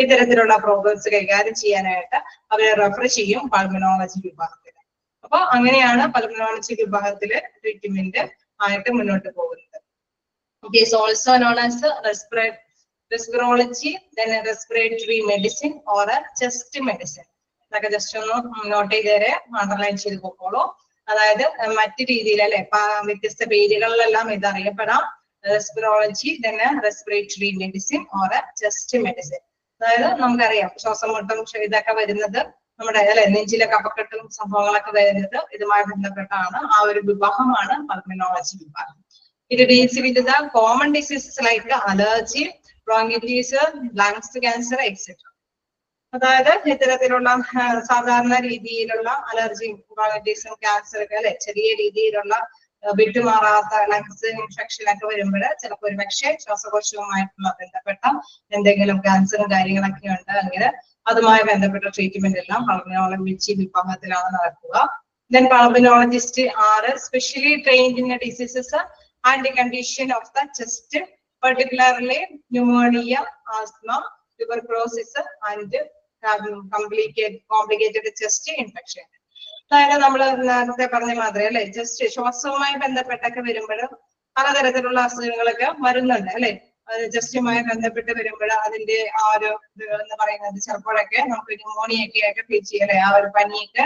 ഇത്തരത്തിലുള്ള പ്രോബ്ലംസ് കൈകാര്യം ചെയ്യാനായിട്ട് അവരെ റെഫർ ചെയ്യും പൾമിനോളജി വിഭാഗത്തിൽ. അപ്പൊ അങ്ങനെയാണ് പൾമിനോളജി വിഭാഗത്തില് ട്രീറ്റ്മെന്റ് ആയിട്ട് മുന്നോട്ട് പോകുന്നത്. It is also known as respirology, then a respiratory medicine or a chest medicine. ഇതൊക്കെ ജസ്റ്റ് ഒന്ന് നോട്ട് ചെയ്തേരെ അണ്ടർലൈൻ ചെയ്ത് പോക്കോളൂ. അതായത് മറ്റു രീതിയിൽ അല്ലെ വ്യത്യസ്ത പേരുകളിലെല്ലാം ഇത് അറിയപ്പെടാം. റെസ്പിറോളജി, then a respiratory medicine or a chest medicine. അതായത് നമുക്കറിയാം ശ്വാസം മുട്ടും ഇതൊക്കെ വരുന്നത് നമ്മുടെ അല്ലെ നെഞ്ചിലെ കഫക്കെട്ടും സംഭവങ്ങളൊക്കെ വരുന്നത് ഇതുമായി ബന്ധപ്പെട്ടാണ്. ആ ഒരു വിഭാഗമാണ് പൾമിനോളജി വിഭാഗം. ഇത് deals with the common diseases like allergy, bronchitis, lungs cancer etcetera. അതായത് ഇത്തരത്തിലുള്ള സാധാരണ രീതിയിലുള്ള അലർജിയും ബ്രോങ്കിറ്റിസും ക്യാൻസർ ഒക്കെ അല്ലെ ചെറിയ രീതിയിലുള്ള വിട്ടുമാറാത്ത ലങ്സ് ഇൻഫെക്ഷൻ ഒക്കെ വരുമ്പോൾ ചിലപ്പോൾ ഒരു പക്ഷേ ശ്വാസകോശവുമായിട്ടുള്ള ബന്ധപ്പെട്ട എന്തെങ്കിലും ക്യാൻസറും കാര്യങ്ങളൊക്കെ ഉണ്ട് എങ്കിൽ അതുമായി ബന്ധപ്പെട്ട ട്രീറ്റ്മെന്റ് എല്ലാം പൾമിനോളജി വിഭാഗത്തിലാണ് നടക്കുക. Then pulmonologists are specially trained in the diseases and the condition of the chest, particularly pneumonia, asthma, tuberculosis and complicated chest infection. അതായത് നമ്മൾ നേരത്തെ പറഞ്ഞ മാതിരി അല്ലെ ജസ്റ്റ് ശ്വാസവുമായി ബന്ധപ്പെട്ടൊക്കെ വരുമ്പോൾ പലതരത്തിലുള്ള അസുഖങ്ങളൊക്കെ വരുന്നുണ്ട് അല്ലെ. ജസ്റ്റുമായി ബന്ധപ്പെട്ട് വരുമ്പോൾ അതിന്റെ ആ ഒരു എന്ന് പറയുന്നത് ചിലപ്പോഴൊക്കെ നമുക്ക് ന്യൂമോണിയൊക്കെ ആയിട്ട് ഫീൽ ചെയ്യും അല്ലെ. ആ ഒരു പനിയൊക്കെ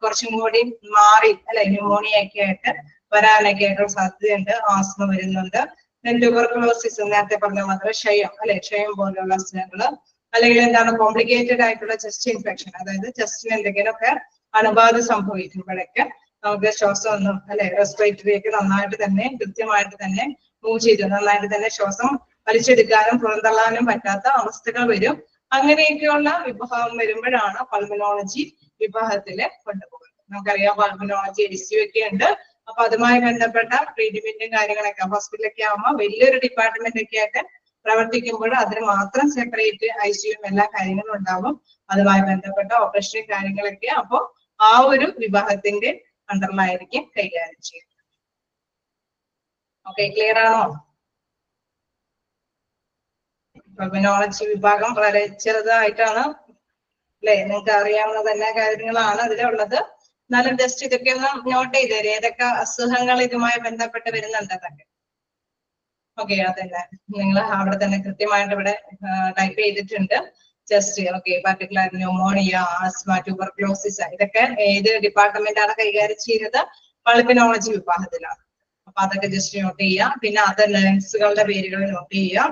കുറച്ചും കൂടി മാറി അല്ലെ ന്യൂമോണിയ ഒക്കെ ആയിട്ട് വരാനൊക്കെ ആയിട്ടുള്ള സാധ്യതയുണ്ട്. ആസ്മ വരുന്നുണ്ട്. ട്യൂബർകുലോസിസ് നേരത്തെ പറഞ്ഞ മാത്രം ക്ഷയം അല്ലെ ക്ഷയം പോലെയുള്ള അസുഖങ്ങള് അല്ലെങ്കിൽ എന്താണ് കോംപ്ലിക്കേറ്റഡ് ആയിട്ടുള്ള ചെസ്റ്റ് ഇൻഫെക്ഷൻ, അതായത് ചെസ്റ്റിന് എന്തെങ്കിലുമൊക്കെ അണുബാധ സംഭവിക്കുമ്പോഴൊക്കെ നമുക്ക് ശ്വാസം ഒന്നും അല്ലെ റെസ്പിറേറ്ററിയൊക്കെ നന്നായിട്ട് തന്നെ കൃത്യമായിട്ട് തന്നെ മൂവ് ചെയ്ത് നന്നായിട്ട് തന്നെ ശ്വാസം വലിച്ചെടുക്കാനും പുറന്തള്ളാനും പറ്റാത്ത അവസ്ഥകൾ വരും. അങ്ങനെയൊക്കെയുള്ള വിഭാഗം വരുമ്പോഴാണ് പൾമനോളജി വിഭാഗത്തില് കൊണ്ടുപോകുന്നത്. നമുക്കറിയാം പൾമനോളജി ICU ഒക്കെ ഉണ്ട്. അപ്പൊ അതുമായി ബന്ധപ്പെട്ട ട്രീറ്റ്മെന്റും കാര്യങ്ങളൊക്കെ ഹോസ്പിറ്റലൊക്കെ ആകുമ്പോൾ വലിയൊരു ഡിപ്പാർട്ട്മെന്റ് ഒക്കെ ആയിട്ട് പ്രവർത്തിക്കുമ്പോൾ അതിന് മാത്രം സെപ്പറേറ്റ് ICU എല്ലാ കാര്യങ്ങളും ഉണ്ടാവും. അതുമായി ബന്ധപ്പെട്ട ഓപ്പറേഷൻ കാര്യങ്ങളൊക്കെ അപ്പൊ ആ ഒരു വിഭാഗത്തിന്റെ അണ്ടറിലായിരിക്കും കൈകാര്യം ചെയ്യുന്നത്. ഓക്കെ, ക്ലിയർ ആണോ? പൾമനോളജി വിഭാഗം വളരെ ചെറുതായിട്ടാണ് അല്ലെ, നിങ്ങൾക്ക് അറിയാവുന്ന തന്നെ കാര്യങ്ങളാണ് അതിലുള്ളത്. എന്നാലും ജസ്റ്റ് ഇതൊക്കെ ഒന്ന് നോട്ട് ചെയ്ത് തരും, ഏതൊക്കെ അസുഖങ്ങൾ ഇതുമായി ബന്ധപ്പെട്ട് വരുന്നുണ്ടെന്നൊക്കെ. ഓക്കെ, അതന്നെ നിങ്ങൾ അവിടെ തന്നെ കൃത്യമായിട്ട് ഇവിടെ ടൈപ്പ് ചെയ്തിട്ടുണ്ട്. Just okay, particular pneumonia, asthma, tuberculosis ഇതൊക്കെ ഏത് ഡിപ്പാർട്ട്മെന്റ് ആണ് കൈകാര്യം ചെയ്യുന്നത്? പൾമനോളജി വിഭാഗത്തിലാണ്. അപ്പൊ അതൊക്കെ ജസ്റ്റ് നോട്ട് ചെയ്യുക. പിന്നെ അത് ലെൻസുകളുടെ പേരുകൾ നോട്ട് ചെയ്യുക.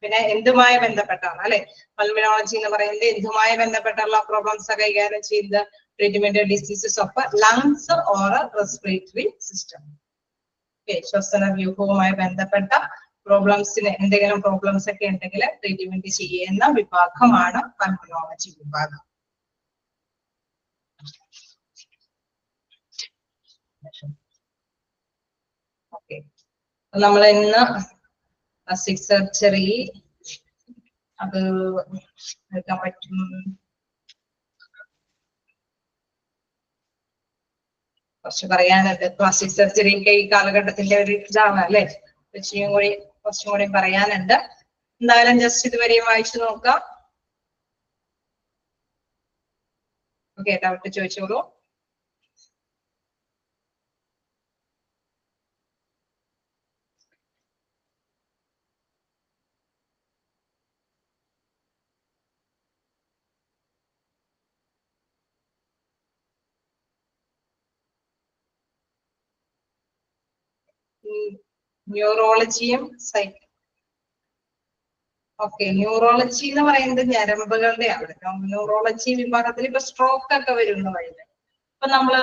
പിന്നെ എന്തുമായി ബന്ധപ്പെട്ടാണ് അല്ലെ പൾമനോളജി എന്ന് പറയുന്നത്, എന്തുമായി ബന്ധപ്പെട്ടുള്ള പ്രോബ്ലംസ് കൈകാര്യം ചെയ്യുന്നത്? Treatment diseases of lungs or respiratory system. ശ്വസന വ്യൂഹവുമായി ബന്ധപ്പെട്ട പ്രോബ്ലംസിന് എന്തെങ്കിലും പ്രോബ്ലംസ് ഒക്കെ ഉണ്ടെങ്കിൽ ട്രീറ്റ്മെന്റ് ചെയ്യുന്ന വിഭാഗമാണ് പൾമനോളജി വിഭാഗം. ഓക്കെ, നമ്മൾ ഇന്ന് പ്ലാസ്റ്റിക് സർജറി അത് എടുക്കാൻ പറ്റും. കുറച്ച് പറയാനുണ്ട്. പ്ലാസ്റ്റിക് സർജറിക്ക് ഈ കാലഘട്ടത്തിന്റെ ഒരു ഇതാണ് അല്ലെ, കുറച്ചും കൂടി പറയാനുണ്ട്. എന്തായാലും ജസ്റ്റ് ഇതുവരെയും വായിച്ചു നോക്കാം. ഓക്കെ, ഡൗട്ട് ചോദിച്ചോളൂ. ന്യൂറോളജിയും ഓക്കെ, ന്യൂറോളജി എന്ന് പറയുന്നത് ഞരമ്പുകളുടെ ആണ്. ന്യൂറോളജി വിഭാഗത്തിൽ ഇപ്പൊ സ്ട്രോക്ക് ഒക്കെ വരുന്ന വഴിയില് അപ്പൊ നമ്മള്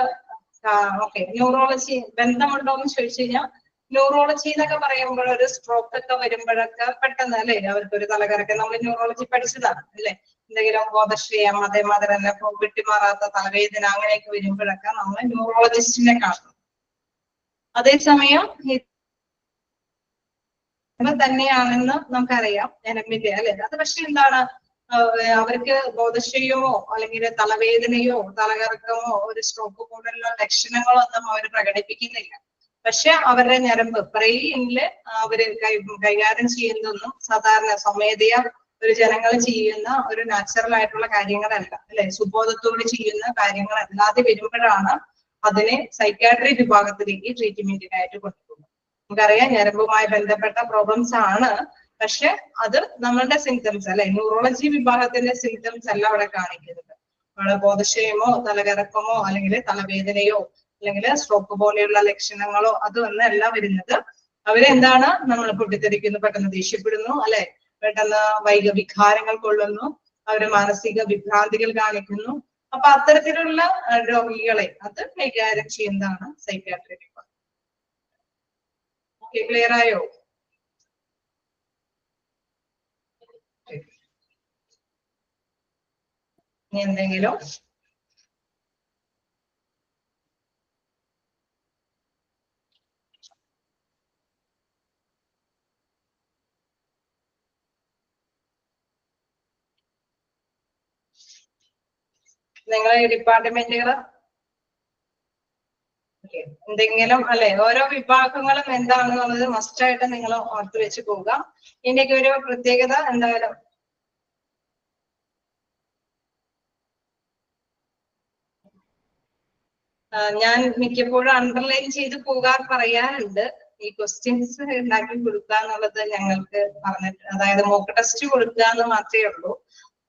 ഓക്കെ, ന്യൂറോളജി ബന്ധമുണ്ടോ എന്ന് ചോദിച്ചു കഴിഞ്ഞാൽ ന്യൂറോളജി എന്നൊക്കെ പറയുമ്പോൾ ഒരു സ്ട്രോക്ക് ഒക്കെ വരുമ്പോഴൊക്കെ പെട്ടെന്ന് അല്ലെ അവർക്കൊരു തലകറക്കം, നമ്മൾ ന്യൂറോളജി പഠിച്ചതാണ് അല്ലെ. എന്തെങ്കിലും ബോധക്ഷയം അതേമാതിരി തന്നെ വിട്ടുമാറാത്ത തലവേദന അങ്ങനെയൊക്കെ വരുമ്പോഴൊക്കെ നമ്മൾ ന്യൂറോളജിസ്റ്റിനെ കാണും. അതേസമയം തന്നെയാണെന്ന് നമുക്കറിയാം ഞരമ്പിന്റെ അല്ലെ. അത് പക്ഷെ എന്താണ്, അവർക്ക് ബോധക്ഷയമോ അല്ലെങ്കിൽ തലവേദനയോ തലകറക്കമോ ഒരു സ്ട്രോക്ക് പോലുള്ള ലക്ഷണങ്ങളോ ഒന്നും അവർ പ്രകടിപ്പിക്കുന്നില്ല. പക്ഷെ അവരുടെ ഞരമ്പ് ബ്രെയിനില് അവര് കൈകാര്യം ചെയ്യുന്നതൊന്നും സാധാരണ സ്വമേധയാ ഒരു ജനങ്ങൾ ചെയ്യുന്ന ഒരു നാച്ചുറൽ ആയിട്ടുള്ള കാര്യങ്ങളല്ല അല്ലെ, സുബോധത്തോട് ചെയ്യുന്ന കാര്യങ്ങളല്ലാതെ വരുമ്പോഴാണ് അതിനെ സൈക്കാട്രി വിഭാഗത്തിലേക്ക് ട്രീറ്റ്മെന്റിനായിട്ട് കൊണ്ടുപോകുന്നത്. നമുക്കറിയാം ഞരമ്പുമായി ബന്ധപ്പെട്ട പ്രോബ്ലംസ് ആണ്, പക്ഷെ അത് നമ്മളുടെ സിംറ്റംസ് അല്ലെ, ന്യൂറോളജി വിഭാഗത്തിന്റെ സിംറ്റംസ് അല്ല അവിടെ കാണിക്കുന്നത്. അവിടെ ബോധക്ഷയമോ തലകറക്കമോ അല്ലെങ്കിൽ തലവേദനയോ അല്ലെങ്കിൽ സ്ട്രോക്ക് പോലെയുള്ള ലക്ഷണങ്ങളോ അതൊന്നല്ല വരുന്നത്. അവരെന്താണ്, നമ്മൾ പൊട്ടിത്തെറിക്കുന്നു, പെട്ടെന്ന് ദേഷ്യപ്പെടുന്നു അല്ലെ, പെട്ടെന്ന് വികാരങ്ങൾ കൊള്ളുന്നു, അവര് മാനസിക വിഭ്രാന്തികൾ കാണിക്കുന്നു. അപ്പൊ അത്തരത്തിലുള്ള രോഗികളെ അത് കൈകാര്യം ചെയ്യുന്നതാണ് സൈക്യാട്രി വിഭാഗം. ഓക്കെ, ക്ലിയർ ആയോ? ഇനി എന്തെങ്കിലും നിങ്ങളെ ഡിപ്പാർട്ട്മെന്റുകള് എന്തെങ്കിലും അല്ലെ, ഓരോ വിഭാഗങ്ങളും എന്താണെന്നുള്ളത് മസ്റ്റായിട്ട് നിങ്ങൾ ഓർത്ത് വെച്ച് പോവുക. ഇതിന്റെയൊക്കെ ഒരു പ്രത്യേകത എന്തായാലും ഞാൻ മിക്കപ്പോഴും അണ്ടർലൈൻ ചെയ്ത് പറയാറുണ്ട്. ഈ ക്വസ്റ്റ്യൻസ് ഉണ്ടാക്കി കൊടുക്കുക എന്നുള്ളത് ഞങ്ങൾക്ക് പറഞ്ഞിട്ട്, അതായത് മോക്ക് ടെസ്റ്റ് കൊടുക്കുക എന്ന് മാത്രമേ ഉള്ളൂ.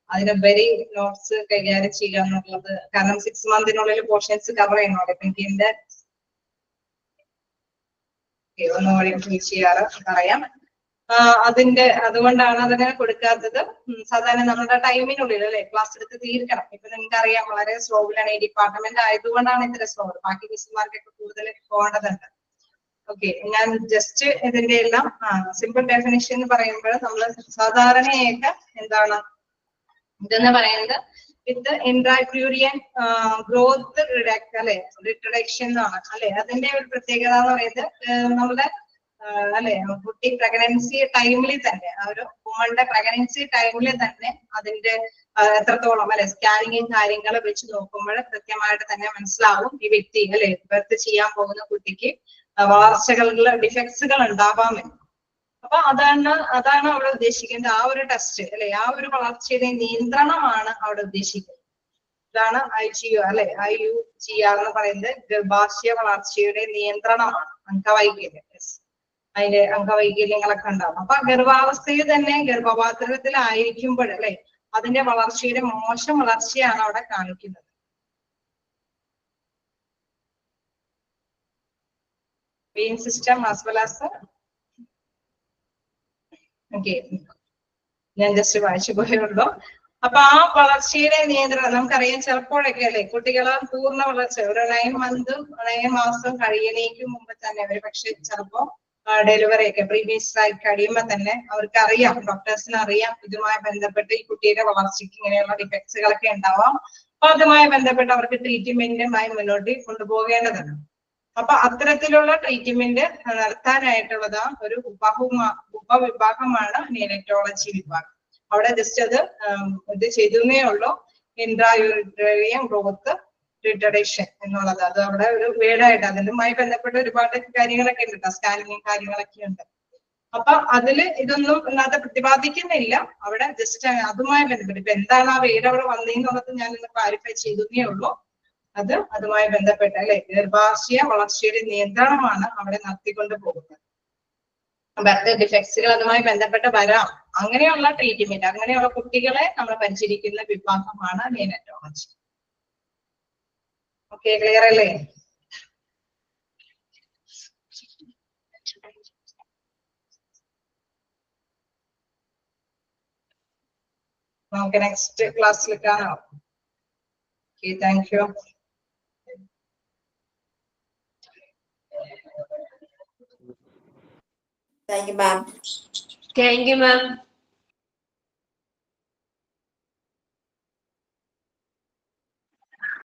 അതിനുപരി നോട്ട്സ് കൈകാര്യം ചെയ്യുക എന്നുള്ളത്, കാരണം 6 മന്തിനുള്ളിൽ പോർഷൻസ് കവർ ചെയ്യണമല്ലോ. അപ്പൊ ഇതിന്റെ ഒന്നുകൂടി ചെയ്യാറ് പറയാം. അതുകൊണ്ടാണ് അതങ്ങനെ കൊടുക്കാത്തത്. സാധാരണ നമ്മുടെ ടൈമിനുള്ളിൽ അല്ലെ ക്ലാസ് എടുത്ത് തീർക്കണം. ഇപ്പൊ നിങ്ങൾക്ക് അറിയാം വളരെ സ്ലോയിലാണ് ഈ ഡിപ്പാർട്ട്മെന്റ് ആയതുകൊണ്ടാണ് ഇത്ര സ്ലോ. ബാക്കി മിസ്സുമാർക്കൊക്കെ കൂടുതൽ പോകേണ്ടതുണ്ട്. ഓക്കെ, ഞാൻ ജസ്റ്റ് ഇതിന്റെ എല്ലാം സിമ്പിൾ ഡെഫിനിഷൻ എന്ന് പറയുമ്പോൾ നമ്മൾ സാധാരണയായിട്ട് എന്താണ് ഇതെന്ന് പറയുന്നത് വിത്ത് ഇൻട്രാക്യൂരിയൻ ഗ്രോത്ത് അല്ലെ റിട്ടഡക്ഷൻ എന്നാണ് അല്ലെ. അതിന്റെ ഒരു പ്രത്യേകത എന്ന് പറയുന്നത് നമ്മുടെ അല്ലെ കുട്ടി പ്രഗ്നൻസി ടൈമിൽ തന്നെ ആ ഒരു വുമന്റെ പ്രഗ്നൻസി ടൈമിൽ തന്നെ അതിന്റെ എത്രത്തോളം അല്ലെ സ്കാനിങ്ങും കാര്യങ്ങളും വെച്ച് നോക്കുമ്പോൾ കൃത്യമായിട്ട് തന്നെ മനസ്സിലാവും ഈ വ്യക്തി അല്ലെ ബർത്ത് ചെയ്യാൻ പോകുന്ന കുട്ടിക്ക് വളർച്ചകളിൽ ഡിഫക്ട്സുകൾ ഉണ്ടാവാമെന്ന്. അപ്പൊ അതാണ് അവിടെ ഉദ്ദേശിക്കുന്നത്. ആ ഒരു ടെസ്റ്റ് അല്ലെ ആ ഒരു വളർച്ചയുടെ നിയന്ത്രണമാണ് അവിടെ ഉദ്ദേശിക്കുന്നത്. ഇതാണ് IGU അല്ലെ IUGR എന്ന് പറയുന്നത് ഗർഭാശയ വളർച്ചയുടെ നിയന്ത്രണമാണ്. അംഗവൈകല്യം, അതിന്റെ അംഗവൈകല്യങ്ങളൊക്കെ ഉണ്ടാവും. അപ്പൊ ഗർഭാവസ്ഥയിൽ തന്നെ ഗർഭപാത്രത്തിലായിരിക്കുമ്പോൾ അല്ലെ അതിന്റെ വളർച്ചയുടെ മോശം വളർച്ചയാണ് അവിടെ കാണിക്കുന്നത്. Vein system as well as okay, ഞാൻ ജസ്റ്റ് വായിച്ചു പോയുള്ളൂ. അപ്പൊ ആ വളർച്ചയുടെ നിയന്ത്രണം നമുക്കറിയാം. ചിലപ്പോഴൊക്കെ അല്ലെ കുട്ടികളെ പൂർണ്ണ വളർച്ച ഒരു 9 മാസം കഴിയണേക്ക് മുമ്പ് തന്നെ ഒരു പക്ഷെ ചിലപ്പോ ഡെലിവറി ഒക്കെ പ്രീവിയസ് ആയി കഴിയുമ്പോ തന്നെ അവർക്ക് അറിയാം, ഡോക്ടേഴ്സിന് അറിയാം ഇതുമായി ബന്ധപ്പെട്ട് ഈ കുട്ടിയുടെ വളർച്ചയ്ക്ക് ഇങ്ങനെയുള്ള ഡിഫക്ട്സുകളൊക്കെ ഉണ്ടാവാം. അപ്പൊ അതുമായി ബന്ധപ്പെട്ട് അവർക്ക് ട്രീറ്റ്മെന്റുമായി മുന്നോട്ട് കൊണ്ടുപോകേണ്ടതാണ്. അപ്പൊ അത്തരത്തിലുള്ള ട്രീറ്റ്മെന്റ് നടത്താനായിട്ടുള്ളത് ഒരു ഉപവിഭാഗമാണ് നിയോനറ്റോളജി വിഭാഗം. അവിടെ ജസ്റ്റ് അത് ഇത് ചെയ്തേ ഉള്ളൂ. ഇൻട്രായൂറിയൻ ഗ്രോത്ത് റിട്ടഡക്ഷൻ എന്നുള്ളത് അത് അവിടെ ഒരു വേർഡായിട്ട് അതുമായി ബന്ധപ്പെട്ട ഒരുപാട് കാര്യങ്ങളൊക്കെ ഉണ്ട്, സ്കാനിങ്ങും കാര്യങ്ങളൊക്കെ ഉണ്ട്. അപ്പൊ അതില് ഇതൊന്നും ഇല്ലാതെ പ്രതിപാദിക്കുന്നില്ല. അവിടെ ജസ്റ്റ് അതുമായി ബന്ധപ്പെട്ട് ഇപ്പൊ എന്താണ് ആ വേർഡ് അവിടെ വന്നതെന്നുള്ളത് ഞാൻ ഇന്ന് ക്ലാരിഫൈ ചെയ്തേ ഉള്ളൂ. അതുമായി ബന്ധപ്പെട്ട അല്ലെ ഗർഭാശയ വളർച്ചയുടെ നിയന്ത്രണമാണ് അവിടെ നടത്തിക്കൊണ്ട് പോകുന്നത്. ബർത്ത് ഡിഫക്ട്സുകൾ അതുമായി ബന്ധപ്പെട്ട് വരാം. അങ്ങനെയുള്ള ട്രീറ്റ്മെന്റ് അങ്ങനെയുള്ള കുട്ടികളെ നമ്മൾ പരിചരിക്കുന്ന വിഭാഗമാണ് നിയോനറ്റോളജി. ഓക്കെ, ക്ലിയർ അല്ലേ? നമുക്ക് നെക്സ്റ്റ് ക്ലാസ്സിൽ കാണാം. Okay, thank you. Thank you, ma'am. Thank you, ma'am.